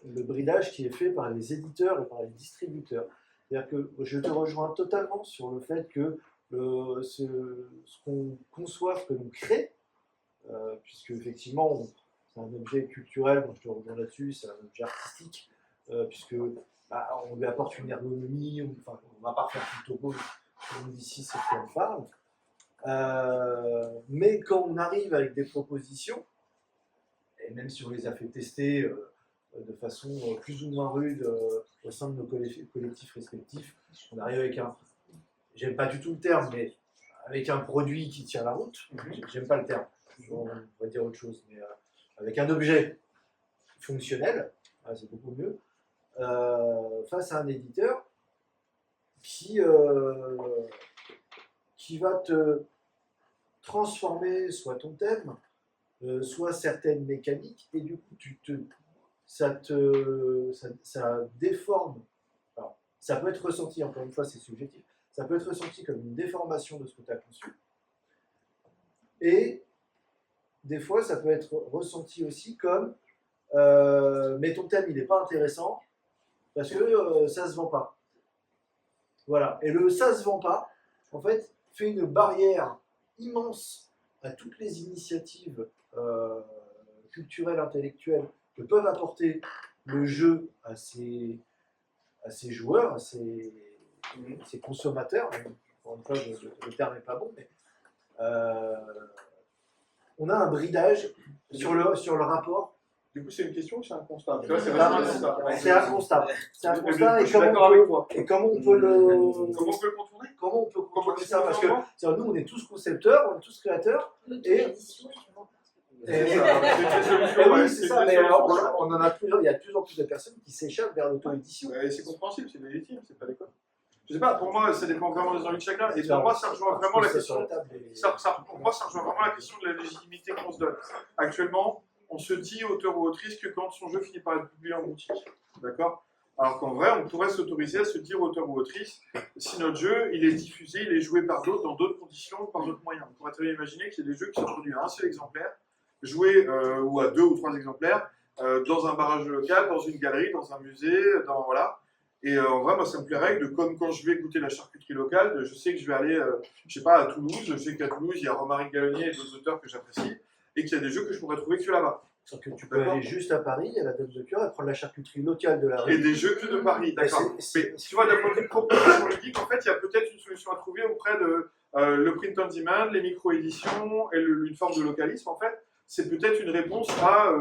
Le bridage qui est fait par les éditeurs et par les distributeurs. C'est-à-dire que je te rejoins totalement sur le fait que ce qu'on conçoit, ce que l'on crée, puisque effectivement c'est un objet culturel, moi je te rejoins là-dessus, c'est un objet artistique, puisque on lui apporte une ergonomie, on va pas refaire tout le topo, comme ici c'est ce qu'on parle. Mais quand on arrive avec des propositions, et même si on les a fait tester de façon plus ou moins rude au sein de nos collectifs respectifs, on arrive avec j'aime pas du tout le terme, mais avec un produit qui tient la route, j'aime pas le terme, on va dire autre chose, mais avec un objet fonctionnel, c'est beaucoup mieux, face à un éditeur qui va te transformer soit ton thème, soit certaines mécaniques, et du coup ça déforme. Alors, ça peut être ressenti, encore une fois c'est subjectif, ça peut être ressenti comme une déformation de ce que tu as conçu, et des fois ça peut être ressenti aussi comme mais ton thème il n'est pas intéressant parce que ça se vend pas. Voilà, et le ça se vend pas, en fait, fait une barrière immense à toutes les initiatives culturelles, intellectuelles que peuvent apporter le jeu à ses joueurs, à ses consommateurs. Encore une fois, le terme n'est pas bon, mais on a un bridage sur le rapport. Du coup, c'est une question ou c'est un constat? C'est un constat. C'est un constat, Je suis d'accord avec toi. et comment on peut le contourner? Comment on peut contourner ça? Parce que nous, on est tous concepteurs, on est tous créateurs. Et oui, c'est ça. Mais on en a plusieurs. Il y a de plus en plus de personnes qui s'échappent vers l'auto-édition. C'est compréhensible, c'est légitime, c'est pas l'école. Je sais pas, pour moi, ça dépend vraiment des envies de chacun. Et pour moi, ça rejoint vraiment la question. Pour moi, ça rejoint vraiment la question de la légitimité qu'on se donne. Actuellement, on se dit auteur ou autrice que quand son jeu finit par être publié en boutique. D'accord? Alors qu'en vrai, on pourrait s'autoriser à se dire auteur ou autrice si notre jeu il est diffusé, il est joué par d'autres, dans d'autres conditions, par d'autres moyens. On pourrait très bien imaginer qu'il y a des jeux qui sont produits à un seul exemplaire, joués ou à 2 ou 3 exemplaires, dans un barrage local, dans une galerie, dans un musée, voilà. Et en vrai, moi, ça me plairait que, comme quand je vais goûter la charcuterie locale, je sais que je vais aller, je sais pas, à Toulouse. Je sais qu'à Toulouse, il y a Romaric Gallonnier et d'autres auteurs que j'apprécie, et qu'il y a des jeux que je pourrais trouver que là-bas. Sauf que tu peux aller juste à Paris, à la Dame de Cœur, et prendre la charcuterie locale de la rue. Et des jeux que de Paris, d'accord. Mais tu vois, d'un point de vue proposition ludique, en fait, il y a peut-être une solution à trouver auprès de le print on demand, les micro-éditions et une forme de localisme, en fait. C'est peut-être une réponse à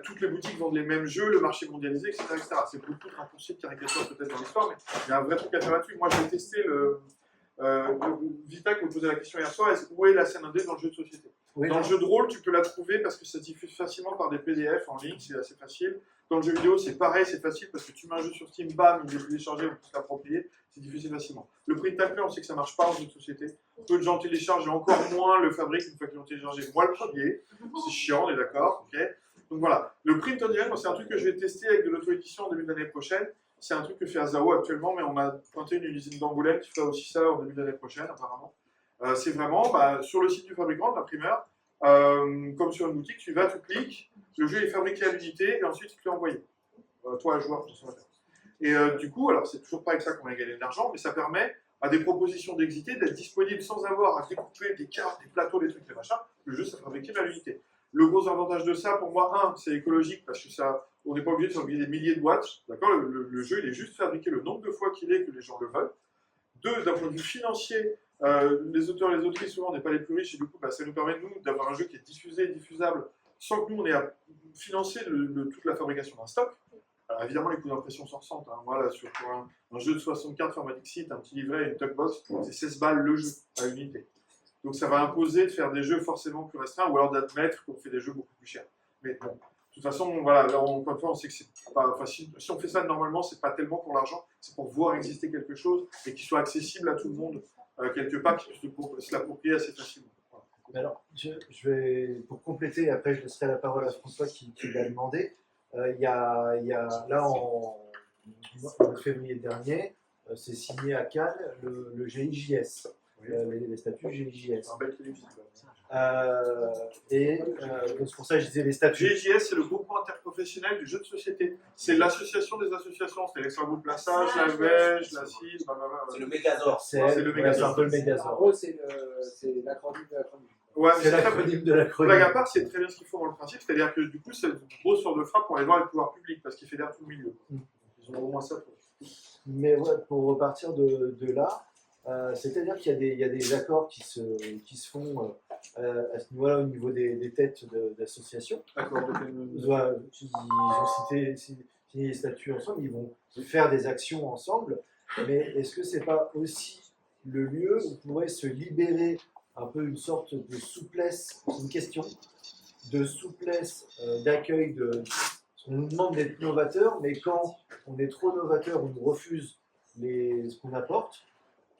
toutes les boutiques vendent les mêmes jeux, le marché mondialisé, etc. C'est beaucoup de raccourcis de caricature peut-être dans l'histoire, mais il y a un vrai truc à faire là-dessus. Moi, j'ai testé Vita qui me posait la question hier soir, où est la scène indé dans le jeu de société? Oui, dans le jeu de rôle, tu peux la trouver parce que ça diffuse facilement par des PDF en ligne, c'est assez facile. Dans le jeu vidéo, c'est pareil, c'est facile parce que tu mets un jeu sur Steam, bam, il est téléchargé, on peut se l'approprier, c'est diffusé facilement. Le print and play, on sait que ça marche pas en jeu de société. Peu de gens téléchargent et encore moins le fabriquent une fois qu'ils l'ont téléchargé. Moi, le premier, c'est chiant, on est d'accord, ok. Donc voilà, le print on demand, c'est un truc que je vais tester avec de l'auto-édition en début d'année prochaine. C'est un truc que fait Azao actuellement, mais on a pointé une usine d'Angoulême qui fera aussi ça en début d'année prochaine, apparemment. C'est vraiment sur le site du fabricant, de l'imprimeur, comme sur une boutique, tu vas, tu cliques, le jeu est fabriqué à l'unité et ensuite tu te l'es envoyé. Toi, joueur, consommateur. Et du coup, alors c'est toujours pas avec ça qu'on va gagner de l'argent, mais ça permet à des propositions d'exité d'être disponibles sans avoir à découper des cartes, des plateaux, des trucs, des machins. Le jeu, c'est fabriqué à l'unité. Le gros avantage de ça, pour moi, c'est écologique, parce que on n'est pas obligé de fabriquer des milliers de boîtes. D'accord, le jeu, il est juste fabriqué le nombre de fois qu'il est que les gens le veulent. 2, d'un point de vue financier, les auteurs et les autrices, souvent, on n'est pas les plus riches, et du coup, ça nous permet, nous, d'avoir un jeu qui est diffusé et diffusable, sans que nous, on ait à financer toute la fabrication d'un stock. Alors, évidemment, les coûts d'impression s'en ressentent. Hein. Voilà, sur un jeu de 64 format Dixit, un petit livret et une tuckbox, c'est 16 balles le jeu, à l'unité. Donc ça va imposer de faire des jeux forcément plus restreints, ou alors d'admettre qu'on fait des jeux beaucoup plus chers. Mais bon, de toute façon, voilà, là, encore une fois, on sait que c'est pas facile. Si on fait ça normalement, c'est pas tellement pour l'argent, c'est pour voir exister quelque chose et qu'il soit accessible à tout le monde, quelque part, qu'il puisse se l'approprier assez facilement. Voilà. Alors, je vais, pour compléter, après je laisserai la parole à François qui l'a demandé. Il y a là, en février dernier, c'est signé à Cannes le GIJS. Oui. Les statuts GIJS. C'est un bel téléviseur. C'est pour ça que je disais les statuts. GIJS, c'est le groupement interprofessionnel du jeu de société. C'est l'association des associations. C'est l'Extra-Groupe Plaçage, la VEJ, la CIS, blablabla. C'est le Mégazord. C'est un peu le En Mégazord. gros, c'est l'acronyme de l'acronyme. Ouais, C'est l'acronyme de l'acronyme. Blague à part, c'est très bien ce qu'ils font dans le principe, c'est-à-dire que du coup, c'est une grosse sorte de frappe pour aller voir les pouvoirs publics, parce qu'ils fédèrent tout le milieu. Ils ont au moins ça. Mais ouais, pour repartir de là, c'est-à-dire qu'il y a des accords qui se font à ce niveau-là, au niveau des têtes d'associations. D'accord. Ils ont signé les statuts ensemble, ils vont faire des actions ensemble, mais est-ce que c'est pas aussi le lieu où pourrait se libérer un peu une sorte de souplesse, c'est une question, de souplesse d'accueil. On nous demande d'être novateur, mais quand on est trop novateur, on nous refuse ce qu'on apporte.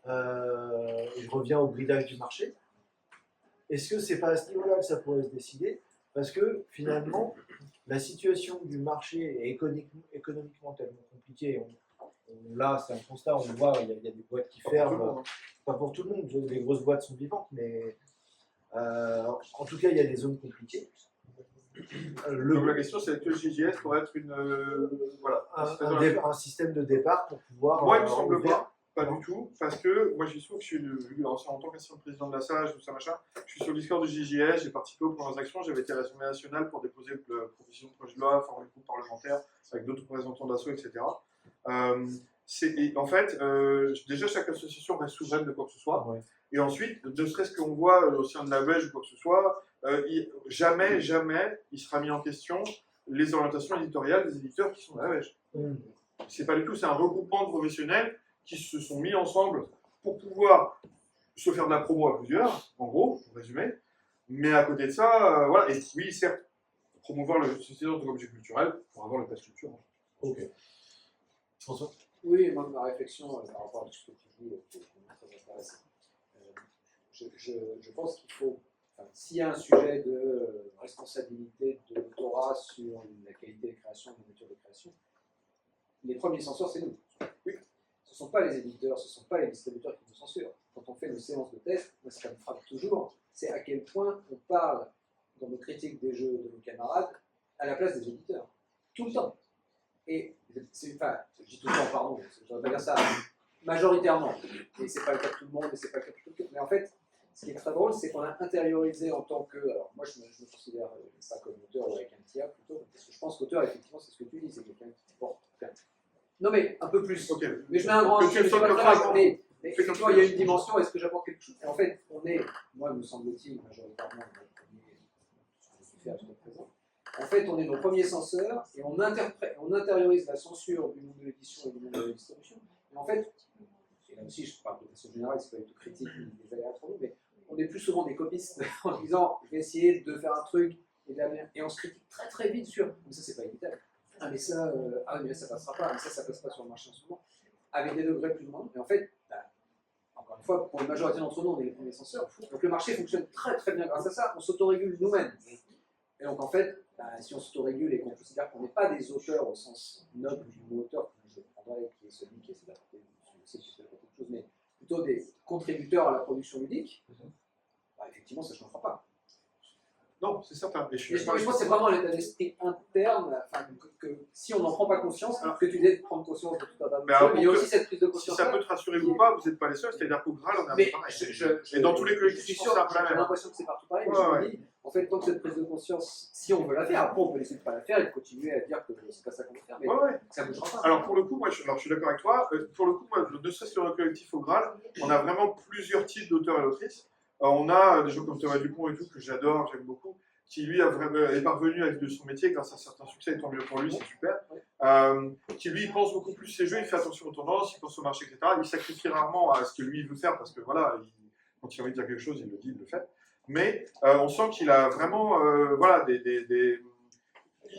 Je reviens au bridage du marché. Est-ce que c'est pas à ce niveau-là que ça pourrait se décider? Parce que finalement, la situation du marché est économiquement tellement compliquée. Là, c'est un constat, on le voit, il y a des boîtes qui ferment. Pas pour tout le monde, les grosses boîtes sont vivantes, mais en tout cas, il y a des zones compliquées. Donc la question, c'est que JGS pourrait être un système de départ pour pouvoir. Moi, il me semble pas du tout, parce que moi, je trouve que je suis en tant qu'ancien président de la SAGE, tout ça, machin, je suis sur le Discord de JGS, j'ai participé aux premières actions, j'avais été à l'Assemblée nationale pour déposer la proposition de projet de loi, former le groupe parlementaire avec d'autres représentants d'assaut, etc. En fait, déjà, chaque association reste souveraine de quoi que ce soit. Ouais. Et ensuite, ne serait-ce qu'on voit au sein de la Belge ou quoi que ce soit, jamais il sera mis en question les orientations éditoriales des éditeurs qui sont dans la Belge. C'est pas du tout, c'est un regroupement de professionnels qui se sont mis ensemble pour pouvoir se faire de la promo à plusieurs, en gros, pour résumer. Mais à côté de ça, voilà, et oui, certes, promouvoir le société en tant qu'objet culturel pour avoir le pass culture. Ok. François? Oui, moi, ma réflexion par rapport à ce que tu dis est très intéressante. Je pense qu'il faut, s'il y a un sujet de responsabilité de l'autorat sur la qualité de création, la nature de création, les premiers censeurs, c'est nous. Oui. Ce ne sont pas les éditeurs, ce ne sont pas les distributeurs qui nous censurent. Quand on fait nos séances de test, moi, ce qui me frappe toujours, c'est à quel point on parle dans nos critiques des jeux de nos camarades à la place des éditeurs. Tout le temps. Et, je dis tout le temps, pardon, je ne devrais pas dire ça majoritairement. Et ce n'est pas le cas de tout le monde, et ce n'est pas le cas de tout le monde. Mais en fait, ce qui est très drôle, c'est qu'on a intériorisé en tant que. Alors, moi, je me considère pas comme auteur ou avec un tiers plutôt, parce que je pense qu'auteur, effectivement, c'est ce que tu dis, c'est quelqu'un qui porte. Non, mais un peu plus. Okay. Mais je mets un grand mais effectivement, il y a une dimension, est-ce que j'apporte quelque chose? Et en fait, on est, moi, me semble-t-il, majoritairement, je suis fait à tout présent. En fait, on est nos premiers censeurs et on intériorise la censure du monde de l'édition et du monde de la distribution. Et en fait, et là aussi, je parle de façon générale, c'est pas du tout critique ni désagréable pour nous, mais on est plus souvent des copistes en disant je vais essayer de faire un truc et on se critique très très vite sur mais ça, c'est pas évitable. Ah, mais ça, mais ça passera pas, mais ça passe pas sur le marché en ce moment, avec des degrés plus ou moins. Et en fait, encore une fois, pour la majorité d'entre nous, on est les premiers censeurs. Donc le marché fonctionne très très bien grâce à ça. On s'autorégule nous-mêmes. Et donc en fait, si on s'autorégule et qu'on considère qu'on n'est pas des auteurs au sens noble du mot auteur, que je prendrais, qui est celui qui essaie d'apporter quelque chose, mais plutôt des contributeurs à la production ludique, effectivement, ça ne changera pas. Non, c'est certain. Je pense que c'est vraiment l'état d'esprit interne, que si on n'en prend pas conscience, que tu dois prendre conscience de tout un tas de choses, mais il y a aussi cette prise de conscience. Si ça peut te rassurer ou pas, vous n'êtes pas les seuls, c'est-à-dire qu'au Graal, on a un peu pareil. Et dans tous les collectifs, je suis sûr, j'ai l'impression que c'est partout pareil, mais je me dis, en fait, tant que cette prise de conscience, si on veut la faire, après on peut laisser de pas la faire et continuer à dire que c'est pas ça qu'on veut faire, mais ça ne bougera pas. Alors pour le coup, moi je suis d'accord avec toi, pour le coup, moi, ne serait-ce que dans le collectif au Graal, on a vraiment plusieurs types d'auteurs et d'autrices. On a des gens comme Thomas Dupont et tout, que j'adore, j'aime beaucoup, qui lui est parvenu avec de son métier grâce à certains succès, et tant mieux pour lui, c'est super. Qui lui pense beaucoup plus ses jeux, il fait attention aux tendances, il pense au marché, etc. Il sacrifie rarement à ce que lui veut faire parce que voilà, quand il a envie de dire quelque chose, il le dit, il le fait. Mais on sent qu'il a vraiment, il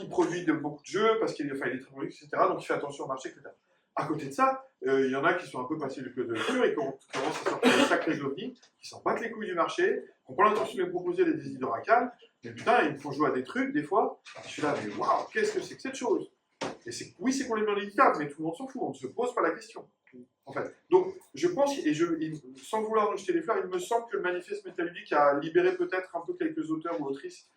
produit beaucoup de jeux parce qu'il est très prolixe, etc. Donc il fait attention au marché, etc. À côté de ça, il y en a qui sont un peu passés du code de lecture et qui commencent à sortir des sacrés ovnis, qui s'en battent les couilles du marché, qui n'ont pas l'intention de proposer des idées oracales, mais putain, ils me font jouer à des trucs des fois. Je suis là, mais waouh, qu'est-ce que c'est que cette chose? Et oui, c'est complètement inévitable, mais tout le monde s'en fout, on ne se pose pas la question. En fait. Donc, je pense, sans vouloir nous jeter les fleurs, il me semble que le manifeste métaludique a libéré peut-être un peu quelques auteurs ou autrices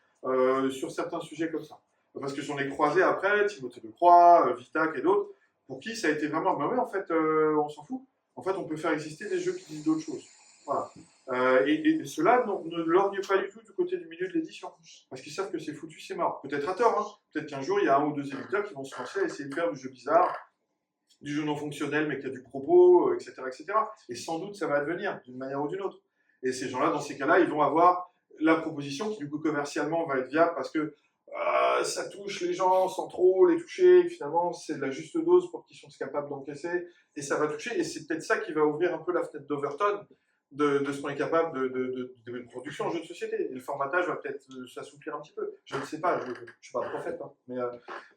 sur certains sujets comme ça. Parce que j'en ai croisé après, Timothée Lecroix, Vitac et d'autres, pour qui ça a été vraiment, bah ouais, en fait, on s'en fout. En fait, on peut faire exister des jeux qui disent d'autres choses. Voilà. Et cela ne lorgne pas du tout du côté du milieu de l'édition. Parce qu'ils savent que c'est foutu, c'est mort. Peut-être à tort, hein. Peut-être qu'un jour, il y a un ou deux éditeurs qui vont se lancer à essayer de faire du jeu bizarre, du jeu non fonctionnel, mais qui a du propos, etc., etc. Et sans doute, ça va advenir, d'une manière ou d'une autre. Et ces gens-là, dans ces cas-là, ils vont avoir la proposition qui, du coup, commercialement, va être viable parce que ça touche les gens sans trop les toucher, et finalement c'est de la juste dose pour qu'ils soient capables d'encaisser, et ça va toucher, et c'est peut-être ça qui va ouvrir un peu la fenêtre d'Overton, de ce qu'on est capable de production en jeu de société. Et le formatage va peut-être s'assouplir un petit peu. Je ne sais pas, je ne suis pas prophète, hein,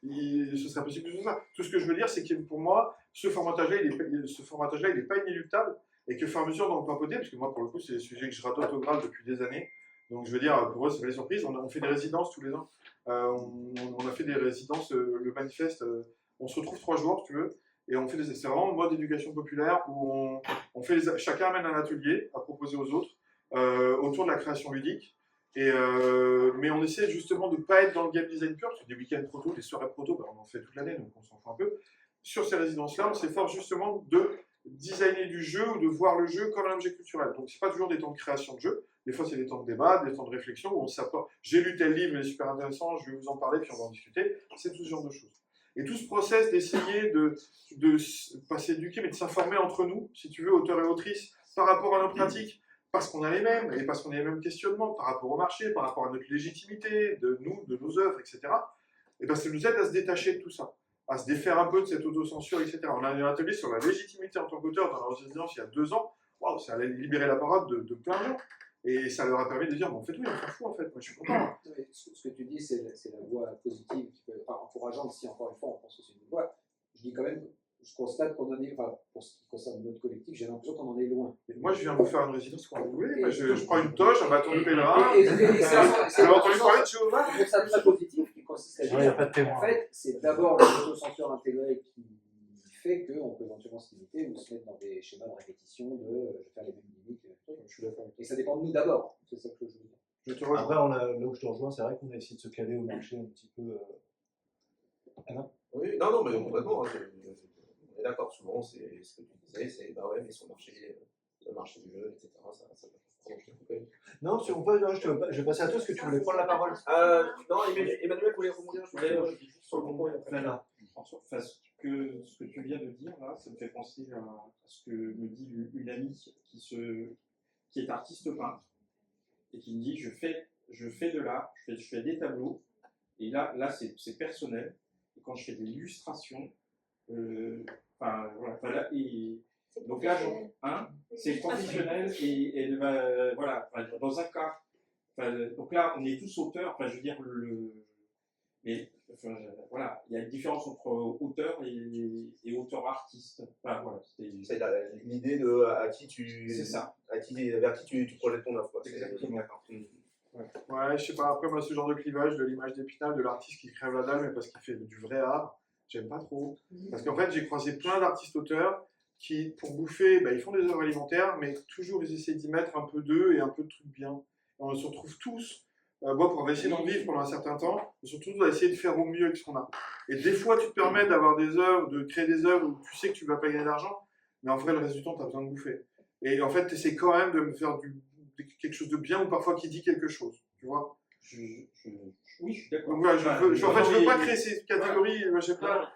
mais ce serait possible que ce soit ça. Tout ce que je veux dire, c'est que pour moi, ce formatage-là, il n'est pas inéluctable, et que, au fur et à mesure, dans le papoter, parce que moi, pour le coup, c'est des sujets que je radote au Graal depuis des années. Donc, je veux dire, pour eux, c'est pas des surprises. On fait des résidences tous les ans. On a fait des résidences, le manifeste, on se retrouve 3 jours, si tu veux. Et on fait c'est vraiment le mode d'éducation populaire où chacun amène un atelier à proposer aux autres autour de la création ludique. Mais on essaie justement de ne pas être dans le game design pur, parce que des week-ends proto, des soirées proto, on en fait toute l'année, donc on s'en fout un peu. Sur ces résidences-là, on s'efforce justement de designer du jeu ou de voir le jeu comme un objet culturel. Donc c'est pas toujours des temps de création de jeu, des fois c'est des temps de débat, des temps de réflexion où on s'apporte. J'ai lu tel livre, il est super intéressant, je vais vous en parler, puis on va en discuter. C'est tout ce genre de choses. Et tout ce process d'essayer de pas s'éduquer, mais de s'informer entre nous, si tu veux, auteurs et autrices, par rapport à nos pratiques, parce qu'on a les mêmes, et parce qu'on a les mêmes questionnements, par rapport au marché, par rapport à notre légitimité, de nous, de nos œuvres, etc. Et ben ça nous aide à se détacher de tout ça, à se défaire un peu de cette autocensure, etc. On a eu un atelier sur la légitimité en tant qu'auteur dans la résidence il y a 2 ans. Waouh, ça allait libérer la parole de plein de gens. Et ça leur a permis de dire, bon, en fait, oui, on s'en fout, en fait, moi je suis content. Ce que tu dis, c'est la voie positive, qui peut être encourageante, si encore une fois on pense que c'est une voie. Je dis quand même, je constate qu'on en est, enfin, pour ce qui concerne notre collectif, j'ai l'impression qu'on en est loin. Et moi, je viens vous faire une résidence quand vous voulez. Moi, je prends une toche, un bâton de pèlerin. C'est entendu parler de Jéhovah. Je trouve ça très positif, qui consiste à dire, en fait, c'est d'abord l'autocensure intégrée qui fait qu'on peut éventuellement se limiter ou se mettre dans des schémas de répétition de je vais faire les mêmes limites. Je suis d'accord. Et ça dépend de nous d'abord, c'est ça que je veux dire. Je te rejoins. Après, là où je te rejoins, c'est vrai qu'on a essayé de se caler au marché un petit peu. Oui, non, mais complètement. Hein, on est d'accord, souvent, c'est ce que tu disais, c'est bah ouais, mais sur le marché du jeu, etc. Ça non, je vais passer à toi, est-ce que tu voulais prendre la parole? Non, Emmanuel voulait rebondir, je voulais juste sur le propos. Enfin, ce que tu viens de dire, là, ça me fait penser à ce que me dit une amie qui est artiste peintre et qui me dit je fais de l'art, je fais des tableaux, et là c'est personnel. Et quand je fais des illustrations, voilà, et donc là, c'est professionnel et elle va, voilà, dans un cas, donc là, on est tous auteurs, je veux dire, mais voilà, il y a une différence entre auteur et auteur-artiste. Voilà, c'est l'idée de vers qui tu projettes ton œuvre. C'est exactement. Ouais, je sais pas, après moi ce genre de clivage de l'image d'Épinal, de l'artiste qui crève la dalle, mais parce qu'il fait du vrai art, j'aime pas trop. Parce qu'en fait j'ai croisé plein d'artistes auteurs qui, pour bouffer, ils font des œuvres alimentaires, mais toujours ils essaient d'y mettre un peu d'eux et un peu de trucs bien. Et on se retrouve tous, pour essayer d'en vivre pendant un certain temps, on se retrouve à essayer de faire au mieux avec ce qu'on a. Et des fois tu te permets d'avoir des œuvres, de créer des œuvres où tu sais que tu vas pas gagner d'argent, mais en vrai le reste du temps tu as besoin de bouffer. Et en fait tu essaies quand même de me faire quelque chose de bien ou parfois qui dit quelque chose, tu vois. Oui, je suis d'accord. Donc voilà, je veux pas créer ces catégories, je sais pas.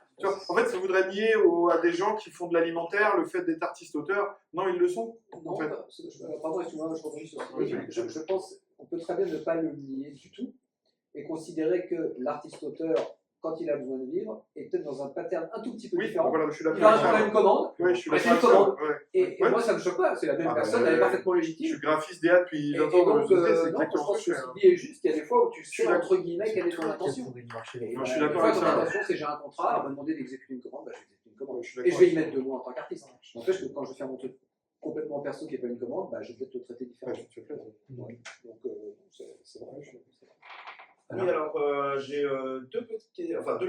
En fait, ça voudrait nier à des gens qui font de l'alimentaire le fait d'être artiste-auteur. Non, ils le sont. Non, en fait. Pardon, excuse-moi, je rebondis sur ce que je pense qu'on peut très bien ne pas le nier du tout et considérer que l'artiste-auteur, quand il a besoin de vivre, est peut-être dans un pattern un tout petit peu différent. Voilà, je suis Il va recevoir une commande, ouais, je suis c'est une commande. Et ouais. moi, ça ne me choque pas, c'est la même personne, elle est parfaitement Je légitime. suis graphiste DA depuis 20 ans dans le donc, société, c'est non, je exactement pense ce que que je ce fais. qu'il dit est juste, il y a des fois où tu sais, entre guillemets, quelle est ton intention. Je suis d'accord avec Ton ça. intention, c'est j'ai un contrat, on va demander d'exécuter une commande, je vais exécuter une commande. Je suis Et d'accord je vais y avec mettre de moi en tant qu'artiste. N'empêche que quand je vais faire mon truc complètement perso qui n'est pas une commande, je vais peut-être le traiter différemment. tu fais plaisir. Donc, c'est vrai. Oui, alors j'ai deux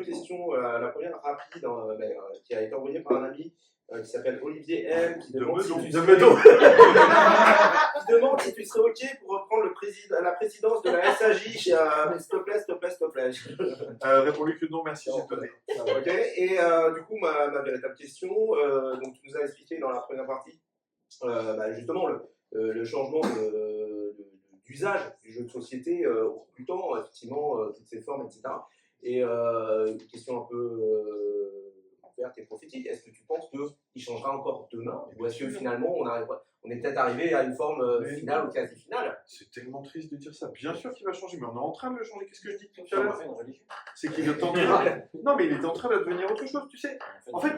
questions. La première rapide, qui a été envoyée par un ami qui s'appelle Olivier M, qui demande si tu serais OK pour reprendre la présidence de la SAJ. S'il te plaît. Réponds-lui que non, merci, j'ai donné. Ok, et du coup, ma véritable question, donc tu nous as expliqué dans la première partie, justement, le changement d'usage du jeu de société au cours du temps, effectivement, toutes ces formes, etc. Et une question un peu ouverte et prophétique, est-ce que tu penses qu'il changera encore demain, ou est-ce que finalement on est peut-être arrivé à une forme finale ou quasi finale? C'est tellement triste de dire ça. Bien sûr qu'il va changer, mais on est en train de le changer. Qu'est-ce que je dis tout à l'heure? C'est qu'il est en train. Non, mais il est en train de devenir autre chose, tu sais. En fait,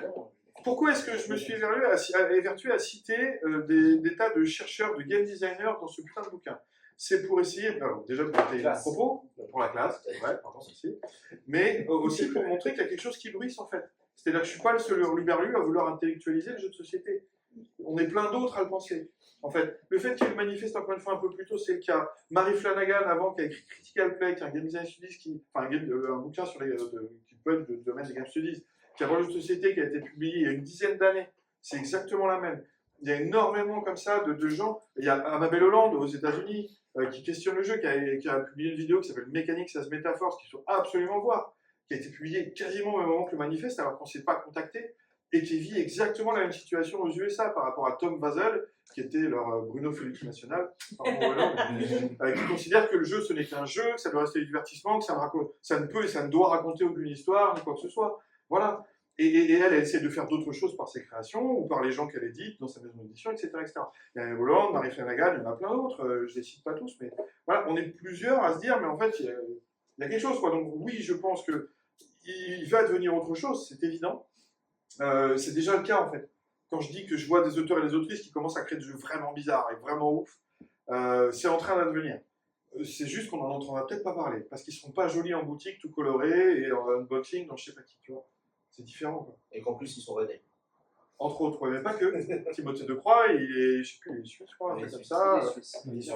Pourquoi est-ce que je me suis évertué à citer des tas de chercheurs, de game designers dans ce putain de bouquin? C'est pour essayer, alors, déjà pour étayer mon propos, pour la classe, ouais, pardon, ceci, mais aussi pour montrer qu'il y a quelque chose qui bruisse en fait. C'est-à-dire que je ne suis pas le seul hurluberlu à vouloir intellectualiser le jeu de société. On est plein d'autres à le penser. En fait, le fait qu'il y ait eu manifeste encore une fois un peu plus tôt, c'est le cas. Mary Flanagan, avant, qui a écrit Critical Play, qui est un game design studies, un bouquin sur qui peut être du domaine des game studies, qui a un jeu de société qui a été publié il y a une dizaine d'années. C'est exactement la même. Il y a énormément comme ça de gens. Il y a Amabel Holland aux États-Unis qui questionne le jeu, qui a publié une vidéo qui s'appelle Mechanics as Metaphors, qu'il faut absolument voir, qui a été publiée quasiment au même moment que le manifeste, alors qu'on ne s'est pas contacté, et qui vit exactement la même situation aux USA par rapport à Tom Vasel, qui était leur Bruno Félix national, qui considère que le jeu ce n'est qu'un jeu, que ça doit rester du divertissement, que ça ne peut et ça ne doit raconter aucune histoire, ni quoi que ce soit. Voilà. Et elle essaie de faire d'autres choses par ses créations ou par les gens qu'elle édite dans sa maison d'édition, etc., etc. Il y a Hollande, Mary Flanagan, il y en a plein d'autres, je ne les cite pas tous, mais voilà, on est plusieurs à se dire, mais en fait, il y a quelque chose, quoi. Donc oui, je pense qu'il va devenir autre chose, c'est évident. C'est déjà le cas, en fait. Quand je dis que je vois des auteurs et des autrices qui commencent à créer des jeux vraiment bizarres et vraiment ouf, c'est en train d'advenir. C'est juste qu'on n'en entendra peut-être pas parler, parce qu'ils ne seront pas jolis en boutique, tout colorés, et en unboxing dans je sais pas qui, tu vois. C'est différent, quoi. Et qu'en plus, ils sont rennais. Entre autres, ouais, mais pas que. Timothée Decroix, il est, je sais plus, il est suisse, je crois, un truc comme ça.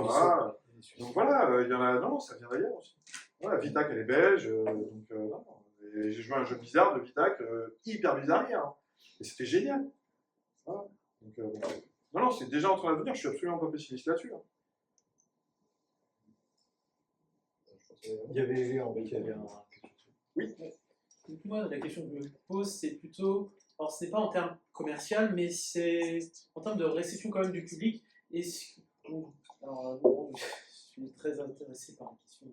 Voilà. Donc voilà, il y en a, non, ça vient d'ailleurs aussi. Voilà, Vitac, elle est belge, donc non. Et j'ai joué à un jeu bizarre de Vitac, hyper bizarre hier. Et c'était génial. Voilà. Donc, bon. Non, c'est déjà en train d'advenir, je suis absolument pas pessimiste là-dessus. Hein. Il y avait Léon qui avait un... Oui. Donc moi, la question que je me pose, c'est plutôt, alors ce n'est pas en termes commercial, mais c'est en termes de réception quand même du public. Alors, bon, je suis très intéressé par la question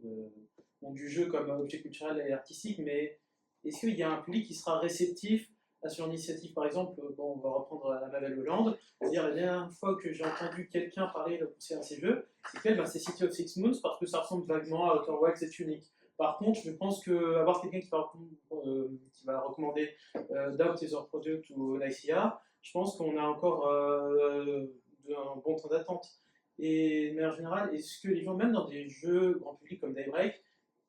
du jeu comme objet culturel et artistique, mais est-ce qu'il y a un public qui sera réceptif à son initiative? Par exemple, bon, on va reprendre Amabel Holland, c'est-à-dire la dernière fois que j'ai entendu quelqu'un parler de pousser à ces jeux, c'est City of Six Moons, parce que ça ressemble vaguement à Outer Wilds, c'est unique. Par contre, je pense qu'avoir quelqu'un qui va recommander Doubt is Our Product ou Nicaea, je pense qu'on a encore un bon temps d'attente. Et de manière générale, est-ce que les gens, même dans des jeux grand public comme Daybreak,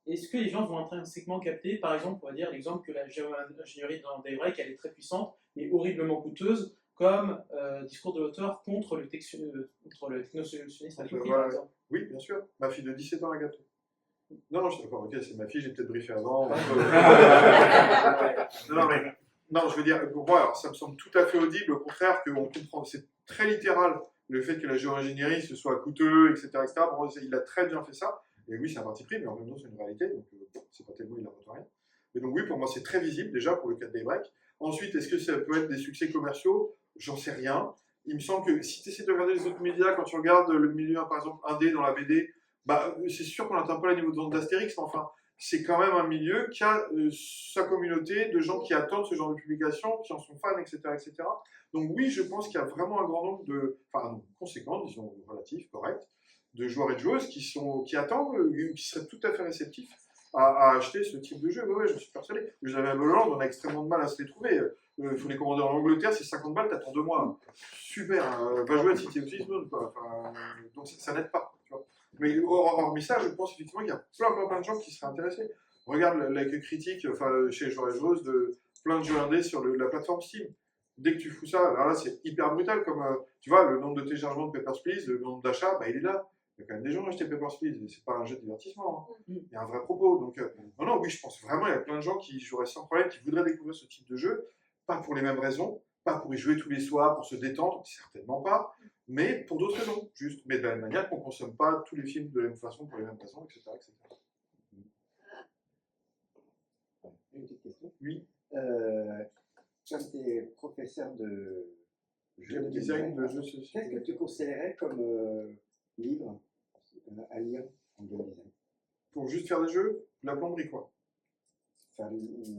est-ce que les gens vont intrinsèquement capter, par exemple, on va dire l'exemple que la géo-ingénierie dans Daybreak, elle est très puissante, mais horriblement coûteuse, comme discours de l'auteur contre le technosolutionnisme à tout prix, par exemple. Oui, bien sûr. Ma fille de 17 ans a gâté. Non, je suis d'accord, ok, c'est ma fille, j'ai peut-être briefé avant. non, je veux dire, pour moi, alors, ça me semble tout à fait audible, au contraire, qu'on comprend, c'est très littéral, le fait que la géo-ingénierie, ce soit coûteux, etc., etc. Bon, il a très bien fait ça, et oui, c'est un parti pris, mais en même temps, c'est une réalité, donc c'est pas tellement, il n'invente rien. Mais donc oui, pour moi, c'est très visible, déjà, pour le cas de Daybreak. Ensuite, est-ce que ça peut être des succès commerciaux? J'en sais rien. Il me semble que si tu essaies de regarder les autres médias, quand tu regardes le milieu, par exemple, indé dans la BD, bah, c'est sûr qu'on n'atteint pas le niveau de vente d'Astérix, mais enfin, c'est quand même un milieu qui a sa communauté de gens qui attendent ce genre de publication, qui en sont fans, etc., etc. Donc oui, je pense qu'il y a vraiment un grand nombre un nombre conséquent, disons relatif, correct, de joueurs et de joueuses qui attendent, qui seraient tout à fait réceptifs à acheter ce type de jeu. Ouais, je suis persuadé. Les avais à Hollande, on a extrêmement de mal à se les trouver. Il faut les commander en Angleterre, c'est 50 balles, t'attends 2 mois. Super, va jouer à City of Six Moons, quoi. Enfin, donc ça n'aide pas. Tu vois. Mais hormis ça, je pense effectivement qu'il y a plein de gens qui seraient intéressés. Regarde l'accueil critique chez les joueurs et joueuses de plein de jeux indés sur la plateforme Steam. Dès que tu fous ça, alors là c'est hyper brutal, comme tu vois, le nombre de téléchargements de Papers, Please, le nombre d'achats, bah, il est là. Il y a quand même des gens qui ont acheté Papers, Please, c'est pas un jeu de divertissement. Hein. Il y a un vrai propos. Donc, non, oui, je pense vraiment, il y a plein de gens qui joueraient sans problème, qui voudraient découvrir ce type de jeu, pas pour les mêmes raisons, pas pour y jouer tous les soirs, pour se détendre, certainement pas, mais pour d'autres raisons, juste. Mais de la même manière qu'on ne consomme pas tous les films de la même façon, pour les mêmes raisons, etc. etc. Une petite question. Oui. Comme tu es professeur de jeux design, de jeux sociaux. Qu'est-ce que tu considérais comme livre à lire en game design? Pour juste faire des jeux, la plomberie, quoi. Enfin,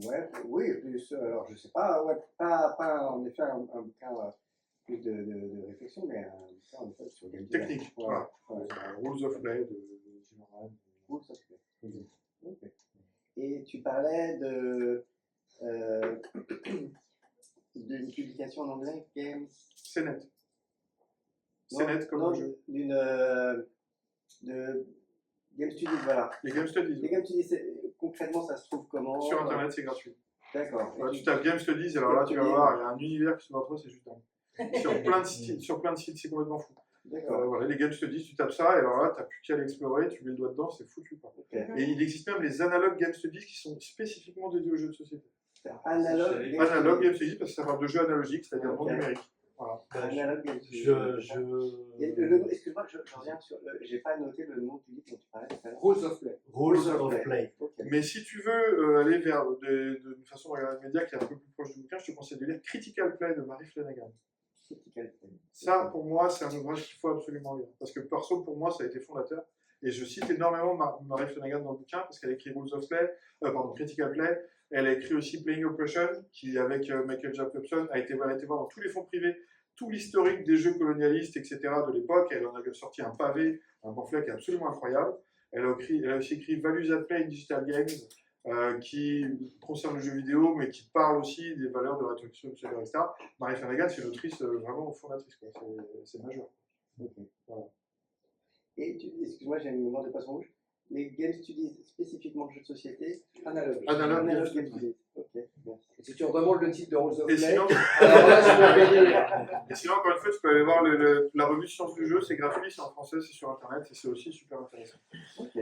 ouais, oui, plus, alors je sais pas, ouais, pas en effet un bouquin plus de réflexion, mais un bouquin en effet sur game design. Technique, ouais, voilà. Ouais. Rules of Play de Zimmerman. Rules of Play. Okay. Et tu parlais de d'une publication en anglais, Games. C'est net. C'est net comme non, jeu. De Game Studies, voilà. Les Game Studies. Les Game Studies, concrètement, ça se trouve comment? Sur Internet, c'est gratuit. D'accord. Tu tapes Game Studies, alors là, tu vas voir, il y a un univers qui se met entre eux, c'est juste dingue. Sur plein de sites, c'est complètement fou. D'accord. Voilà, les Game Studies, tu tapes ça, et alors là, tu n'as plus qu'à l'explorer, tu mets le doigt dedans, c'est foutu. Quoi. Okay. Et il existe même les analogues Game Studies qui sont spécifiquement dédiés aux jeux de société. Analogue Game Studies, parce que ça parle de jeux analogiques, c'est-à-dire non numériques. Voilà. Analogue Game Studies. Excuse-moi, je reviens sur. J'ai pas noté le nom du livre dont tu parlais. Rules of Play. Rules of Play. Okay. Mais si tu veux aller vers une façon de regarder le média qui est un peu plus proche du bouquin, je te conseille de lire Critical Play de Mary Flanagan. Ça, pour moi, c'est un ouvrage qu'il faut absolument lire. Parce que perso, pour moi, ça a été fondateur. Et je cite énormément Mary Flanagan dans le bouquin, parce qu'elle a écrit Rules of Play, Critical Play. Elle a écrit aussi Playing Oppression, qui, avec Michael Jacobson, a été voir dans tous les fonds privés, tout l'historique des jeux colonialistes, etc. de l'époque. Elle en a sorti un pavé, un pamphlet qui est absolument incroyable. Elle a aussi écrit Values at Play in Digital Games, qui concerne le jeu vidéo, mais qui parle aussi des valeurs de rétroaction, etc. Mary Flanagan, c'est une autrice vraiment fondatrice, c'est majeur. Okay. Voilà. Et excuse-moi, j'ai un moment de poisson rouge. Les Game Studies, spécifiquement jeux de société. Analogue. Analogue Game Studies. Ok, merci. Et si tu redemandes le titre de Rules of Et Play, sinon, alors là, je vais gagner. et sinon, encore une fois, tu peux aller voir la revue Sciences du jeu, c'est gratuit, c'est en français, c'est sur Internet, et c'est aussi super intéressant. Ok,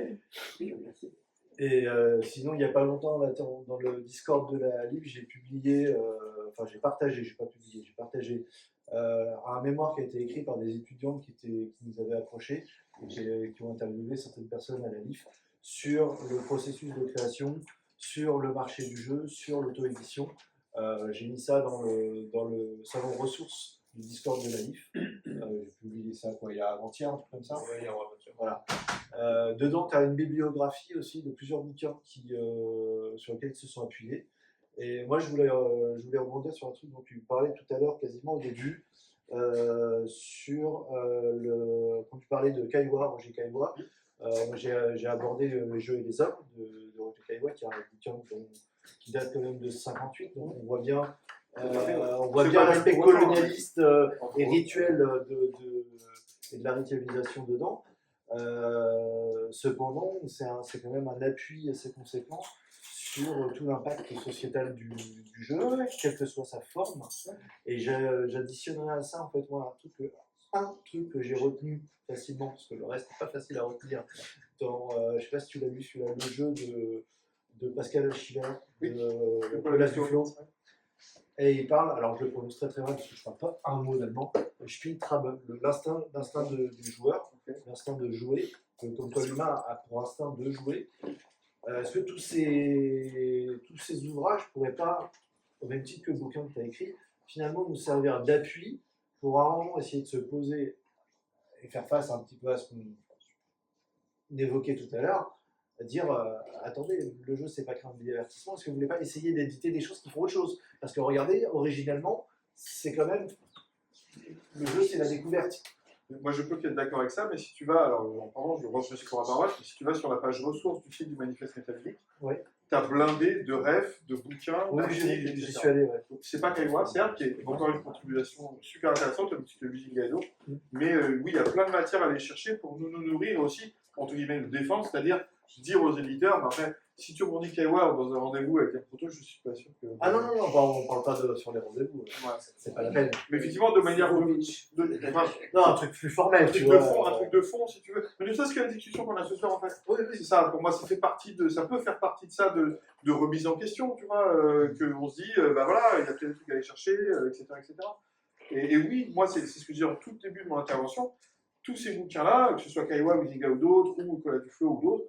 merci. Et sinon, il n'y a pas longtemps, là, dans le Discord de la Libre, j'ai publié, j'ai partagé, j'ai pas publié, j'ai partagé un mémoire qui a été écrit par des étudiants qui nous avaient approchés et qui ont interviewé certaines personnes à la LIF sur le processus de création, sur le marché du jeu, sur l'auto-édition. J'ai mis ça dans le salon ressources du Discord de la LIF. J'ai publié ça il y a avant-hier, un truc comme ça. Ouais, Voilà. Dedans, tu as une bibliographie aussi de plusieurs bouquins sur lesquels ils se sont appuyés. Et moi, je voulais rebondir sur un truc dont tu parlais tout à l'heure, quasiment au début, quand tu parlais de Kaiwa, Roger Kaiwa. J'ai abordé Les Jeux et les Hommes de Roger Kaiwa, qui est un bouquin qui date quand même de 58. Donc on voit bien l'aspect colonialiste et rituel et de la ritualisation dedans. Cependant, c'est quand même un appui assez conséquent sur tout l'impact sociétal du jeu, quelle que soit sa forme. Et j'additionnerai à ça, en fait, moi, un truc que j'ai retenu facilement, parce que le reste n'est pas facile à retenir. Je ne sais pas si tu l'as vu, celui-là, le jeu de Pascal Schiller, de Colas Duflo. Et il parle, alors je le prononce très très mal parce que je ne parle pas un mot d'allemand, Spieltrabe, l'instinct du joueur, l'instinct de jouer, comme quoi l'humain a pour instinct de jouer. Est-ce que tous ces ouvrages ne pourraient pas, au même titre que le bouquin que tu as écrit, finalement nous servir d'appui pour à un moment essayer de se poser et faire face un petit peu à ce qu'on évoquait tout à l'heure, à dire attendez, le jeu c'est pas qu'un divertissement, est-ce que vous voulez pas essayer d'éditer des choses qui font autre chose? Parce que regardez, originellement, c'est quand même le jeu, c'est la découverte. Moi, je peux être d'accord avec ça, mais si tu vas, alors, pardon, je remercie pour la parole, mais si tu vas sur la page ressources du site du Manifeste métaphysique, ouais. Tu as blindé de refs, de bouquins, oui, d'articles, j'y suis allé, ouais. C'est pas Kaiwa, certes, qui est encore une contribution super intéressante, comme tu le Using Gaido, mais oui, il y a plein de matières à aller chercher pour nous nourrir aussi, entre guillemets, nous défendre, c'est-à-dire dire aux éditeurs, mais après, si tu rebondis Kaiwa dans un rendez-vous avec un proto, je suis pas sûr que... Ah non, on parle pas sur les rendez-vous, ouais, c'est pas la peine. Mais effectivement, de manière... non, un truc plus formel, tu vois. Un truc de fond, si tu veux. Mais ne serait-ce que la discussion qu'on a ce soir, en fait. Oui, c'est ça, pour moi, ça peut faire partie de ça, de remise en question, tu vois, qu'on se dit, bah voilà, il y a plein de trucs à aller chercher, etc., etc. Et oui, moi, c'est ce que je disais au tout début de mon intervention, tous ces bouquins-là, que ce soit Kaiwa, Wizinga ou d'autres, ou Colas Duflo ou d'autres,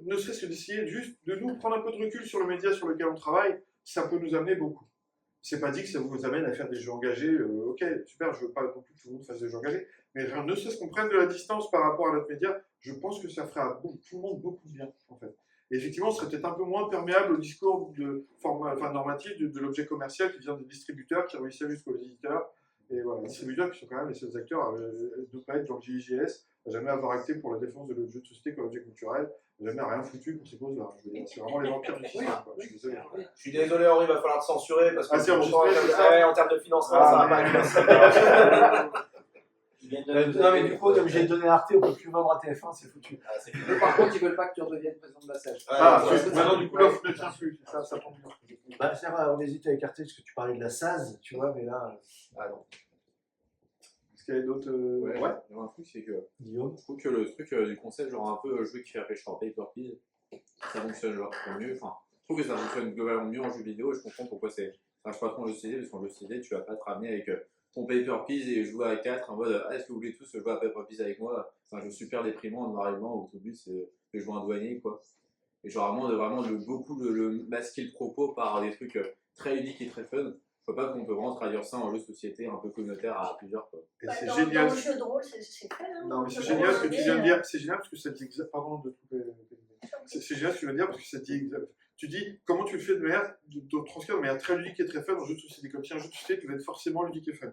ne serait-ce que d'essayer juste de nous prendre un peu de recul sur le média sur lequel on travaille, ça peut nous amener beaucoup. C'est pas dit que ça vous amène à faire des jeux engagés, ok, super, je veux pas non plus que tout le monde fasse des jeux engagés, mais ne serait-ce qu'on prenne de la distance par rapport à notre média, je pense que ça ferait à tout le monde beaucoup de bien, en fait. Et effectivement, ce serait peut-être un peu moins perméable au discours normatif de l'objet commercial qui vient des distributeurs, qui réussissent jusqu'aux éditeurs. Et voilà, les distributeurs qui sont quand même les seuls acteurs, de ne pas être dans le JIGS, à jamais avoir acté pour la défense de le jeu de société comme objet culturel, à jamais rien foutu pour ces causes-là. Je veux dire, c'est vraiment les vampires du système, quoi. Je suis désolé. Je suis désolé, Henri, il va falloir te censurer parce que Ah, c'est enregistré, en c'est ça en termes de financement, Ah, ça va pas être Non, mais du coup, comme j'ai donné Arte, on peut plus vendre à TF1, c'est foutu. Mais par contre, ils veulent pas que tu redeviennes président de la SAGE. Ah, Ouais, c'est- maintenant, du coup, l'offre ne tient plus. Ça tombe bien. Bah, c'est vrai, on hésite avec Arte parce que tu parlais de la SAZ, tu vois, mais là, Ah non. Est-ce qu'il y a d'autres. Ouais, il y a un truc, c'est que Guillaume. je trouve que le truc du concept, genre un peu jouer qui fait réfléchir en paper please, ça fonctionne genre mieux. Enfin, je trouve que ça fonctionne globalement mieux en jeu vidéo et je comprends pourquoi ça marche pas trop en jeu CD, parce qu'en jeu CD, tu vas pas te ramener avec ton paper please et jouer à 4 en mode est-ce que vous voulez tous jouer à paper please avec moi? C'est un jeu super déprimant en noir et blanc où tout le but c'est de jouer un douanier quoi. Et genre vraiment de beaucoup le masquer le propos par des trucs très ludiques et très fun. Je vois pas qu'on peut vraiment traduire ça en jeu de société un peu communautaire à plusieurs quoi. Et Bah, c'est dans génial. le jeu de rôle, c'est fait. Hein, Non, mais c'est Le génial ce que rôle, tu viens de dire. C'est génial parce que ça dit pardon de couper. C'est génial ce que tu viens de dire parce que ça dit tu dis comment tu le fais de manière de transcrire de manière très ludique et très fun en jeu de société. Comme si un jeu de société devait être forcément ludique et fun.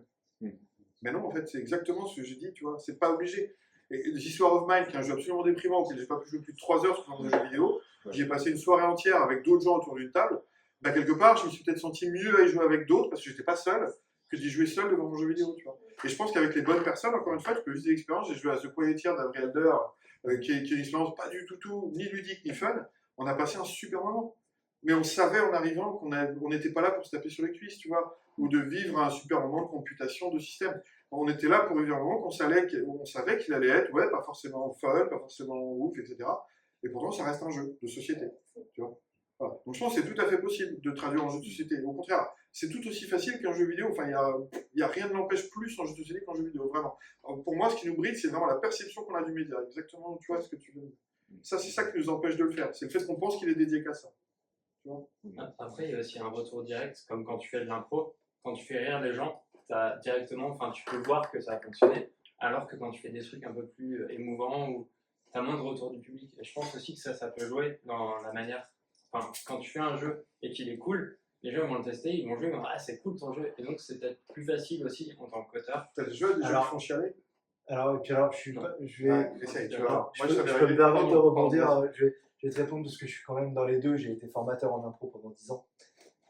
Mais non, en fait, c'est exactement ce que j'ai dit, tu vois. C'est pas obligé. Et The Histoire of Mine, qui est un jeu absolument déprimant auquel j'ai pas pu jouer plus de 3 heures sur un jeu vidéo, j'y ai passé une soirée entière avec d'autres gens autour d'une table. Bah, quelque part, je me suis peut-être senti mieux à y jouer avec d'autres parce que j'étais pas seul que d'y jouer seul devant mon jeu vidéo, tu vois. Et je pense qu'avec les bonnes personnes, encore une fois, tu peux vivre des expériences. J'ai joué à The Quietier d'Avri Elder, qui est une expérience pas du tout ni ludique ni fun. On a passé un super moment. Mais on savait en arrivant qu'on n'était pas là pour se taper sur les cuisses, tu vois, ou de vivre un super moment de computation de système. On était là pour vivre un moment qu'on savait qu'il allait être, ouais, pas forcément fun, pas forcément ouf, etc. Et pourtant, ça reste un jeu de société, tu vois. Voilà. Donc je pense que c'est tout à fait possible de traduire en jeu de société. Au contraire, c'est tout aussi facile qu'un jeu vidéo. Enfin, il y a rien ne l'empêche plus en jeu de société qu'en jeu vidéo, vraiment. Alors, pour moi, ce qui nous bride, c'est vraiment la perception qu'on a du média. Exactement, tu vois, ce que tu veux dire. Ça, c'est ça qui nous empêche de le faire. C'est le fait qu'on pense qu'il est dédié qu'à ça. Tu vois. Après, il y a aussi un retour direct, comme quand tu fais de l'impro, quand tu fais rire les gens, tu peux voir que ça a fonctionné, alors que quand tu fais des trucs un peu plus émouvants ou tu as moins de retour du public. Et je pense aussi que ça peut jouer dans la manière. Enfin, quand tu fais un jeu et qu'il est cool, les gens vont le tester, ils vont jouer, ils vont dire ah, c'est cool ton jeu. Et donc, c'est peut-être plus facile aussi en tant qu'auteur. T'as déjà joué à des jeux qui font chialer? Alors, je vais. Essaye, tu Alors, vois. je Moi, peux ça m'est me arrivé. permettre de Pardon, rebondir. pardon. Je vais te répondre parce que je suis quand même dans les deux. J'ai été formateur en impro pendant 10 ans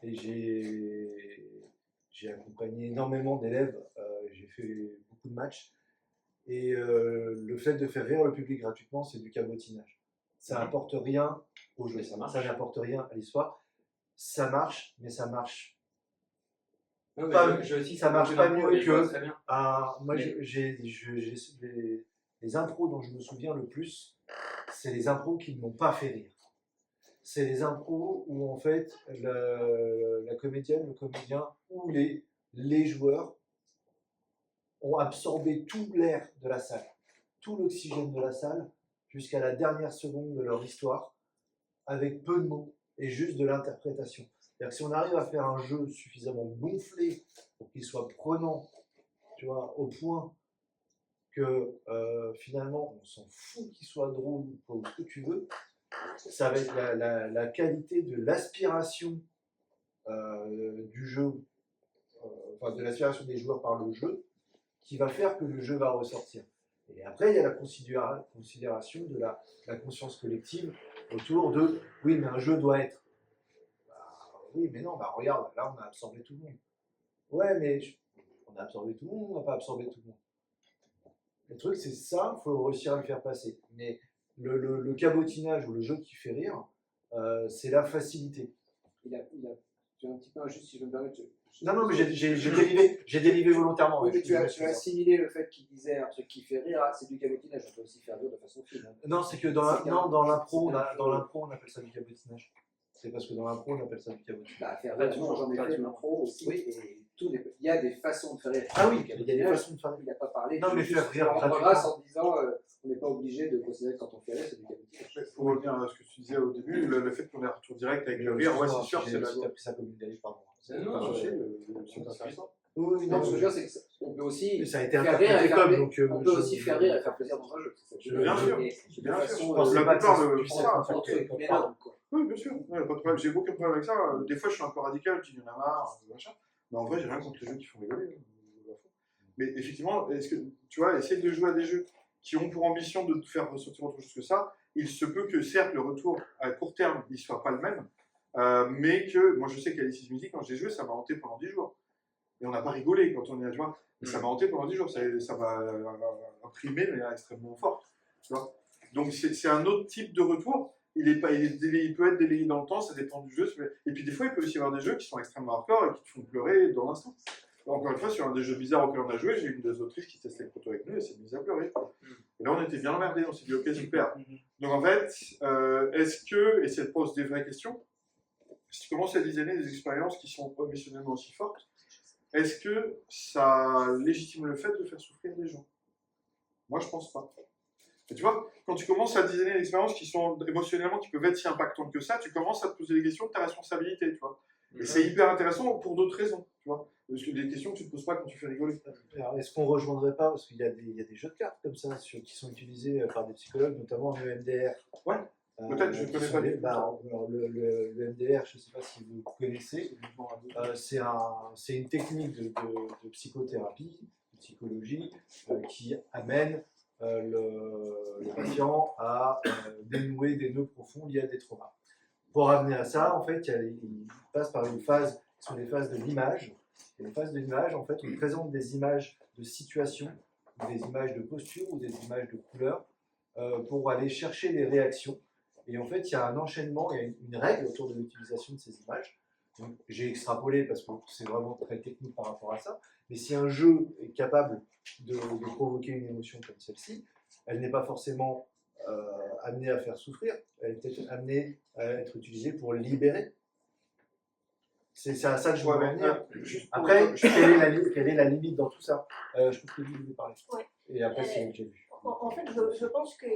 et j'ai accompagné énormément d'élèves. J'ai fait beaucoup de matchs. Et le fait de faire rire le public gratuitement, c'est du cabotinage. Ça n'apporte rien au jeu, Mais ça marche. ça n'apporte rien à l'histoire. Ça marche, mais ça marche. Non, mais Pas- j'ai aussi ça marche fait pas l'impro mieux et je vois que- très bien. Moi, Mais- les impros dont je me souviens le plus, c'est les impros qui ne m'ont pas fait rire. C'est les impros où en fait la comédienne, le comédien ou les joueurs ont absorbé tout l'air de la salle, tout l'oxygène de la salle, jusqu'à la dernière seconde de leur histoire, avec peu de mots et juste de l'interprétation. C'est-à-dire que si on arrive à faire un jeu suffisamment gonflé pour qu'il soit prenant, tu vois, au point que finalement on s'en fout qu'il soit drôle ou ce que tu veux, ça va être la qualité de l'aspiration du jeu, enfin de l'aspiration des joueurs par le jeu, qui va faire que le jeu va ressortir. Et après, il y a la considération de la conscience collective autour de oui, mais un jeu doit être. Oui, mais non, regarde, là on a absorbé tout le monde. Ouais, mais on a absorbé tout le monde, on n'a pas absorbé tout le monde. Le truc, c'est ça, il faut réussir à le faire passer. Mais le cabotinage ou le jeu qui fait rire, c'est la facilité. Tu es un petit peu injuste si je me permets. Non, mais j'ai dérivé volontairement. Oui, ouais, mais tu as je suis assimilé le fait qu'il disait un truc qui fait rire, c'est du cabotinage, on peut aussi faire rire de façon fine. Hein. Non, c'est que dans l'impro, on appelle ça du cabotinage. C'est parce que dans l'impro, on appelle ça du cabotinage. Bah, faire Pas rire, toujours, j'en ai pas fait toujours. une pro aussi, Oui. et il y a des façons de faire rire. Ah oui, Du il y a des cabotinage. façons de faire rire. Il n'a pas parlé. Non, mais juste faire rire en gratuitement. grâce en disant on n'est pas obligé de considérer que quand on fait rire, c'est du cabotinage. Pour revenir à ce que tu disais au début, le fait qu'on ait un retour direct avec le rire, ouais, c'est sûr, c'est la J'ai appris ça comme une dérive, pardon. C'est Non, pas un souci, c'est c'est intéressant. Oui, Non, non, ce que je veux dire, c'est qu'on peut aussi ça a été faire rire et interprété faire comme, plaisir. donc On peut aussi faire rire et faire plaisir dans un jeu. C'est ça que je veux Bien dire. sûr, Et de bien sûr. façon, pense La pas que plupart ça le puisse font être ça. un entre facteur. ménages, quoi. Oui, bien sûr, ouais, pas de problème. J'ai aucun problème avec ça. Des fois, je suis un peu radical, je dis il y en a marre, machin. Mais en vrai, j'ai rien contre les jeux qui font rigoler. Mais effectivement, est-ce que tu vois, essayer de jouer à des jeux qui ont pour ambition de te faire ressortir autre chose que ça, il se peut que certes le retour à court terme il soit pas le même, mais que moi je sais qu'à Alice Music quand j'ai joué ça m'a hanté pendant 10 jours et on n'a pas rigolé quand on y a joué, mais ça m'a hanté pendant 10 jours, ça m'a imprimé de manière extrêmement forte, tu vois. Donc c'est un autre type de retour. Il peut être délayé dans le temps, ça dépend du jeu. Et puis des fois, il peut aussi y avoir des jeux qui sont extrêmement hardcore et qui te font pleurer dans l'instant. Encore une fois, sur un des jeux bizarres auxquels on a joué, j'ai une des autrices qui testait le proto avec nous et s'est mise à pleurer. Et là, on était bien emmerdés, on s'est dit ok, super. Donc en fait, est-ce que, et ça pose des vraies questions, si tu commences à designer des expériences qui sont émotionnellement aussi fortes, est-ce que ça légitime le fait de faire souffrir des gens? Moi, je pense pas. Et tu vois, quand tu commences à designer des expériences qui sont émotionnellement, qui peuvent être si impactantes que ça, tu commences à te poser des questions de ta responsabilité, tu vois. Et c'est hyper intéressant pour d'autres raisons, tu vois. Parce que des questions que tu ne te poses pas quand tu fais rigoler. Alors, est-ce qu'on ne rejoindrait pas, parce qu'il y a des jeux de cartes comme ça qui sont utilisés par des psychologues, notamment en EMDR. Ouais, peut-être, je ne connais pas les le MDR, je ne sais pas si vous connaissez, c'est une technique de psychothérapie, de psychologie, qui amène le patient à dénouer des nœuds profonds liés à des traumas. Pour amener à ça, en fait, il passe par une phase, qui sont les phases de l'image. Et les phases de l'image, en fait, on présente des images de situation, des images de posture ou des images de couleur pour aller chercher les réactions. Et en fait, il y a un enchaînement, il y a une règle autour de l'utilisation de ces images. Donc, j'ai extrapolé parce que c'est vraiment très technique par rapport à ça. Mais si un jeu est capable de provoquer une émotion comme celle-ci, elle n'est pas forcément amenée à faire souffrir, elle est peut-être amenée à être utilisée pour libérer. C'est à ça que je veux en venir. Après, quelle est la limite dans tout ça? Je peux plus vous parler. Ouais. Et après, c'est ce que j'ai vu. En fait, je pense que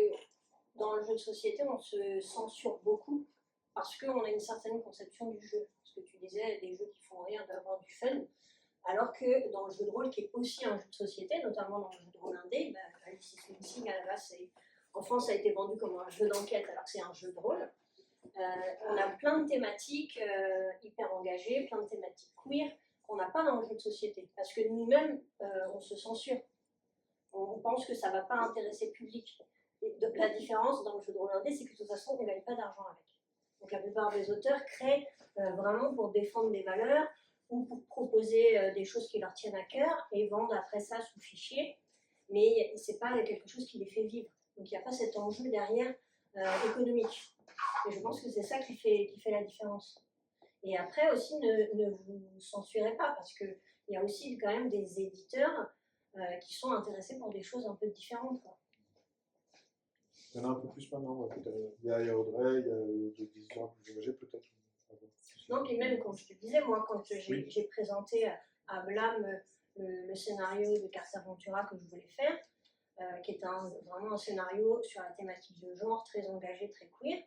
dans le jeu de société, on se censure beaucoup parce qu'on a une certaine conception du jeu. Ce que tu disais, des jeux qui font rire, d'avoir du fun. Alors que dans le jeu de rôle, qui est aussi un jeu de société, notamment dans le jeu de rôle indé, Alice is Missing, à la base, en France, ça a été vendu comme un jeu d'enquête alors que c'est un jeu de rôle. On a plein de thématiques hyper engagées, plein de thématiques queer qu'on n'a pas dans le jeu de société. Parce que nous-mêmes, on se censure. On pense que ça ne va pas intéresser le public. Et la différence dans le jeu de rôle indé, c'est que de toute façon, on ne gagne pas d'argent avec. Donc la plupart des auteurs créent vraiment pour défendre des valeurs ou pour proposer des choses qui leur tiennent à cœur et vendent après ça sous fichier. Mais ce n'est pas quelque chose qui les fait vivre. Donc il n'y a pas cet enjeu derrière économique. Et je pense que c'est ça qui fait la différence. Et après aussi, ne vous censurez pas, parce qu'il y a aussi quand même des éditeurs qui sont intéressés pour des choses un peu différentes. Quoi. Il y en a un peu plus maintenant, ouais, peut-être. Il y a Audrey, il y a des éditeurs plus âgés, peut-être. Non, puis même, comme je te disais, moi, quand j'ai présenté à Blam le scénario de Carte Aventura que je voulais faire, qui est vraiment un scénario sur la thématique de genre, très engagé, très queer,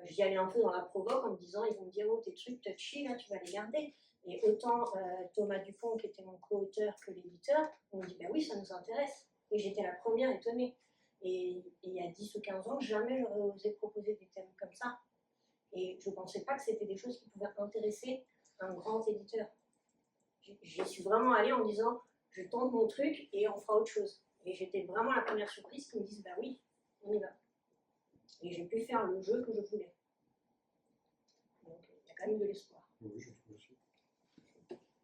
j'y allais un peu dans la provoque en me disant, ils vont me dire, oh, tes trucs touchy, là, tu vas les garder. Et autant Thomas Dupont, qui était mon co-auteur, que l'éditeur, on me dit, ben oui, ça nous intéresse. Et j'étais la première étonnée. Et il y a 10 ou 15 ans, jamais j'aurais osé proposer des thèmes comme ça. Et je ne pensais pas que c'était des choses qui pouvaient intéresser un grand éditeur. J'y suis vraiment allée en me disant, je tente mon truc et on fera autre chose. Et j'étais vraiment la première surprise qui me disent, bah oui, on y va. Et j'ai pu faire le jeu que je voulais. Donc il y a quand même de l'espoir. Oui, je trouve aussi.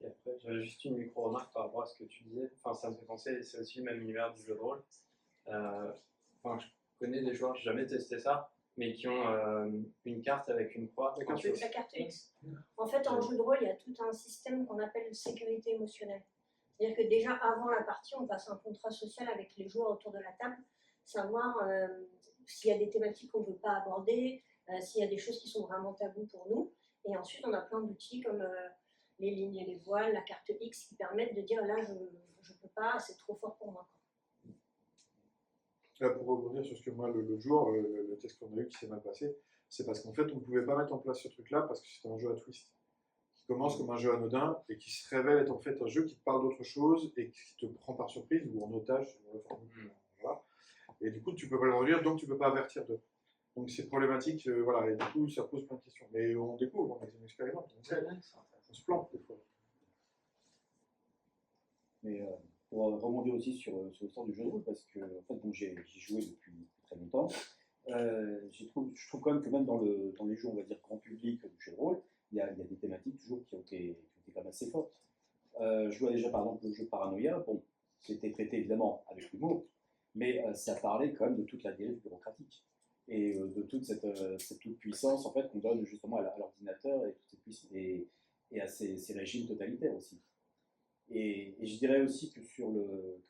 Et après, j'avais juste une micro-remarque par rapport à ce que tu disais. Enfin, ça me fait penser, c'est aussi le même univers du jeu de rôle. Enfin, je connais des joueurs, j'ai jamais testé ça, mais qui ont une carte avec une croix. La carte X. En fait, en jeu de rôle, il y a tout un système qu'on appelle sécurité émotionnelle. C'est-à-dire que déjà avant la partie, on passe un contrat social avec les joueurs autour de la table, savoir s'il y a des thématiques qu'on ne veut pas aborder, s'il y a des choses qui sont vraiment tabous pour nous. Et ensuite, on a plein d'outils comme les lignes et les voiles, la carte X qui permettent de dire là, je ne peux pas, c'est trop fort pour moi. Là, pour rebondir sur ce que moi, le jour, le test qu'on a eu qui s'est mal passé, c'est parce qu'en fait, on ne pouvait pas mettre en place ce truc-là parce que c'était un jeu à twist. Qui commence comme un jeu anodin et qui se révèle être en fait un jeu qui te parle d'autre chose et qui te prend par surprise ou en otage. Voilà. Et du coup, tu ne peux pas le relire, donc tu ne peux pas avertir d'eux. Donc c'est problématique, voilà, et du coup, ça pose plein de questions. Mais on découvre, on expérimente, on se plante des fois. Mais pour rebondir aussi sur l'histoire du jeu de rôle, parce que en fait, bon, j'ai joué depuis très longtemps. Je trouve quand même que même dans les jeux, on va dire, grand public du jeu de rôle, il y a des thématiques toujours qui ont été quand même assez fortes. Je vois déjà par exemple le jeu Paranoia, bon, c'était traité évidemment avec l'humour, mais ça parlait quand même de toute la dérive bureaucratique et de toute cette toute-puissance en fait, qu'on donne justement à l'ordinateur et, toute cette puissance, et à ces régimes totalitaires aussi. Et je dirais aussi que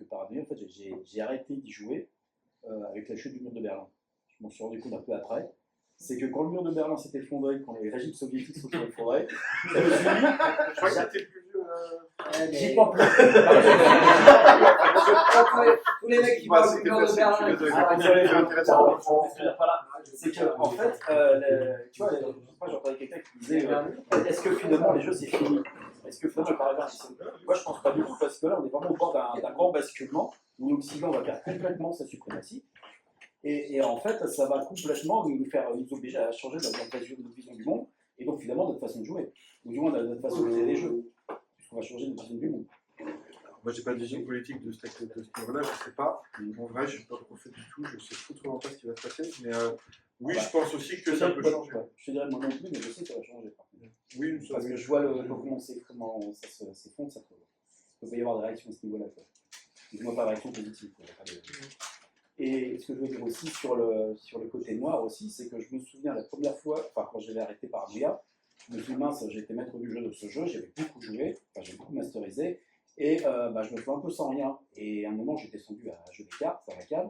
Paranoia, en fait, j'ai arrêté d'y jouer avec la chute du mur de Berlin. Je m'en suis rendu compte un peu après. C'est que quand le mur de Berlin s'est effondré, quand les régimes soviétiques se sont effondrés, je me suis dit. Je crois que c'était plus vieux. J'y crois plus. Tous les mecs qui parlent du mur de Berlin. C'est que, en fait, tu vois, j'entendais quelqu'un qui disait est-ce que finalement les jeux c'est fini? Est-ce que finalement par exemple, moi je pense pas du tout, parce que là on est vraiment au bord d'un grand basculement où l'Occident va perdre complètement sa suprématie. Et en fait, ça va complètement nous obliger à changer notre vision du monde et donc finalement notre façon de jouer, ou du moins notre façon de faire les jeux, puisqu'on va changer notre vision du monde. Moi, j'ai pas de vision politique de ce niveau-là, je sais pas. En vrai, je suis pas prophète du tout, je sais foutrement pas ce qui va se passer. Mais oui, je pense aussi que ça peut changer. Je te dirais moi non plus, mais je sais que ça va changer. Oui, parce que je vois comment ça s'effondre, ça peut pas y avoir de réaction à ce niveau-là. Je vois pas de réaction positive. Et ce que je veux dire aussi sur le côté noir aussi, c'est que je me souviens la première fois, enfin quand j'avais arrêté Paranoia, je me souviens, j'ai été maître du jeu de ce jeu, j'avais beaucoup joué, j'ai beaucoup masterisé, et je me fais un peu sans rien. Et à un moment, j'étais descendu à jouer des cartes, à la cave,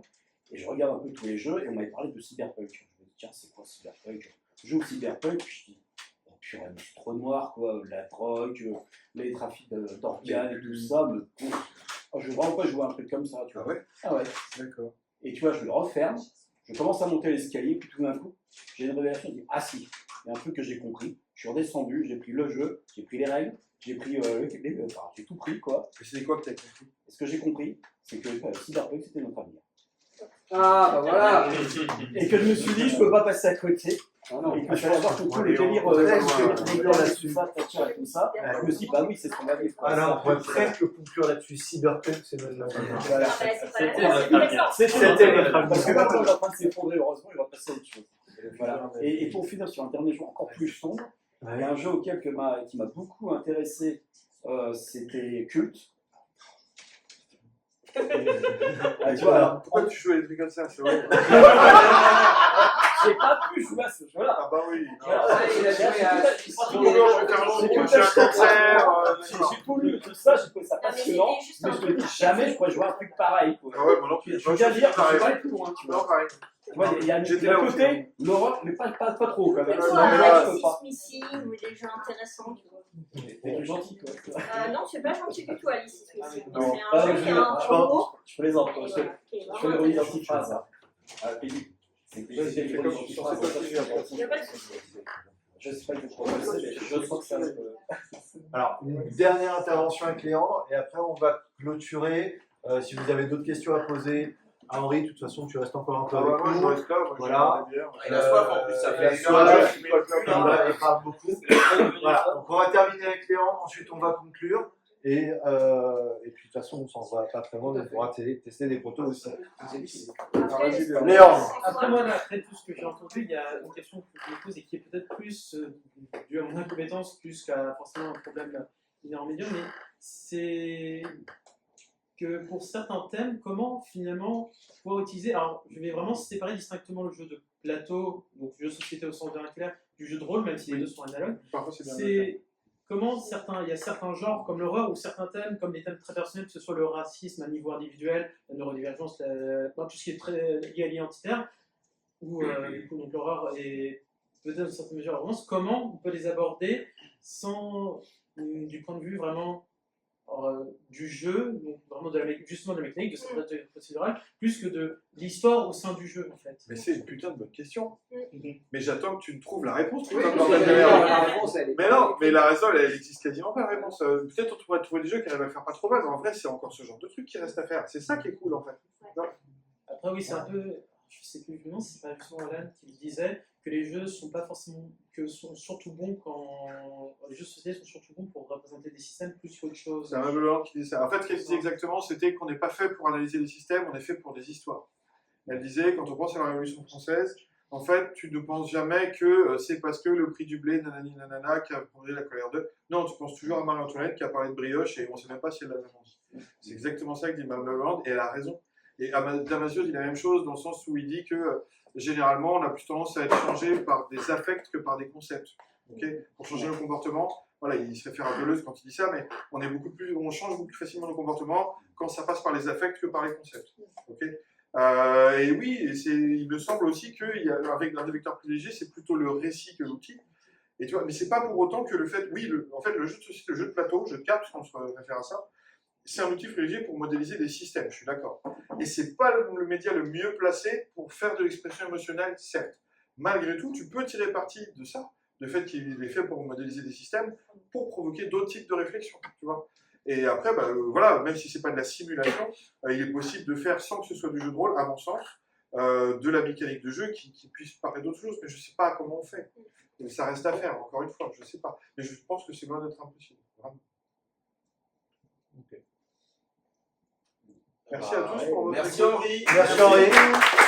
et je regarde un peu tous les jeux, et on m'avait parlé de Cyberpunk. Je me dis, tiens, c'est quoi Cyberpunk? Je joue au Cyberpunk, puis je dis, oh purée, mais c'est trop noir, quoi, la drogue, les trafics d'organes et tout ça, mais bon, je veux vraiment pas jouer à un truc comme ça, tu vois. Ah ouais? Ah ouais. D'accord. Et tu vois, je le referme, je commence à monter l'escalier, puis tout d'un coup, j'ai une révélation, je dis, ah si, il y a un truc que j'ai compris, je suis redescendu, j'ai pris le jeu, j'ai pris les règles, j'ai pris j'ai tout pris, quoi. Et c'est quoi que tu as compris? Et ce que j'ai compris, c'est que Cyberpunk, c'était notre avenir. Ah, bah voilà. Et que je me suis dit, je peux pas passer à côté. Ah non, et que je vais avoir tous les délires là-dessus, tout ça. Je me suis dit, bah oui, c'est ce qu'on va vivre. Alors, on pourrait presque conclure là-dessus. Cyberpunk, c'est notre avenir. C'était notre avenir. Parce que là, quand il est en train de s'effondrer, heureusement, il va passer à autre chose. Voilà. Et pour finir sur un dernier jeu encore plus sombre, il y a un jeu qui m'a beaucoup intéressé, c'était Culte. Tu vois, pourquoi tu joues à des trucs comme ça? C'est vrai. J'ai pas pu jouer à ce jeu-là. Ah bah oui. Il a joué à. J'ai tout lu, tout ça, j'ai trouvé ça passionnant, mais je te dis jamais je pourrais jouer à un truc pareil. Ah ouais, moi non plus. Je veux bien dire que je vais pas aller plus loin. Tu vois, il y a un côté, l'horreur, mais pas trop quand même. Alice ou des jeux intéressants, tu vois. T'es gentil, quoi. Non, c'est pas gentil du tout, Alice. C'est un jeu qui Je a un robot. plaisante, je fais le redirty phrase. C'est que j'ai fait comme Il n'y a pas de souci. je sais pas que je sens que ça Alors, une dernière intervention avec Léandre, et après on va clôturer. Si vous avez d'autres questions à poser à Henri, de toute façon, tu restes encore un peu avec moi, nous. je reste là. Voilà. Il a soif en plus, ça Il a fait soif, il parle beaucoup. Voilà, donc on va terminer avec Léandre, ensuite on va conclure. Et puis de toute façon, on s'en va pas très loin, on pourra tester des protos aussi. Léandre. Après moi, après tout ce que j'ai entendu, il y a une question que je me pose et qui est peut-être plus due à mon incompétence plus qu'à forcément un problème inhérent médium, mais c'est que pour certains thèmes, comment finalement pouvoir utiliser. Alors, je vais vraiment séparer distinctement le jeu de plateau, donc le jeu de société au sens vernaculaire, du jeu de rôle, même si les deux sont analogues. Parfois, c'est C'est comment il y a certains genres comme l'horreur ou certains thèmes comme des thèmes très personnels, que ce soit le racisme à niveau individuel, la neurodivergence, tout ce qui est très lié à l'identitaire, ou du coup, donc l'horreur et peut-être dans certaines mesures la romance, comment on peut les aborder sans, du point de vue vraiment du jeu, donc vraiment justement de la mécanique, de cette méthode procédurale, plus que de l'histoire au sein du jeu en fait. Mais c'est une putain de bonne question. Mais j'attends que tu me trouves la réponse. Oui, mais non, mais la raison, elle existe quasiment pas la réponse. Peut-être on pourrait trouver des jeux qui arrivent à faire pas trop mal, mais en vrai, c'est encore ce genre de truc qui reste à faire. C'est ça qui est cool en fait. Non. Après, oui, c'est un peu. Je sais plus, non, c'est pas justement Alan qui me disait que les jeux sont pas forcément. Sont surtout bons quand. Les jeux de société sont surtout bons pour représenter des systèmes plus qu'autre chose. C'est un Mabel Hollande qui disait ça. En fait, ce qu'elle disait exactement, c'était qu'on n'est pas fait pour analyser les systèmes, on est fait pour des histoires. Elle disait, quand on pense à la Révolution française, en fait, tu ne penses jamais que c'est parce que le prix du blé, nanani nanana, qui a provoqué la colère d'eux. Non, tu penses toujours à Marie-Antoinette qui a parlé de brioche et on ne sait même pas si elle l'a vraiment dit. C'est exactement ça que dit Mabel Hollande et elle a raison. Et Damasio dit la même chose dans le sens où il dit que généralement, on a plus tendance à être changé par des affects que par des concepts. Okay, pour changer nos comportements, voilà, il se réfère à Deleuze quand il dit ça, mais on change beaucoup plus facilement nos comportements quand ça passe par les affects que par les concepts. Okay, et oui, il me semble aussi qu'avec l'un des vecteurs privilégiés, c'est plutôt le récit que l'outil. Et tu vois, mais c'est pas pour autant que le fait, en fait, le jeu de société, le jeu de plateau, jeu de cartes, puisqu'on se réfère à ça, c'est un outil privilégié pour modéliser des systèmes, je suis d'accord. Et c'est pas le média le mieux placé pour faire de l'expression émotionnelle, certes. Malgré tout, tu peux tirer parti de ça, le fait qu'il est fait pour modéliser des systèmes, pour provoquer d'autres types de réflexions, tu vois. Et après, voilà, même si c'est pas de la simulation, il est possible de faire, sans que ce soit du jeu de rôle, à mon sens, de la mécanique de jeu qui puisse parler d'autres choses, mais je sais pas comment on fait. Et ça reste à faire, encore une fois, je sais pas. Mais je pense que c'est loin d'être impossible, vraiment. Okay. Merci à tous pour votre Merci écoute. Henri. Merci Henri.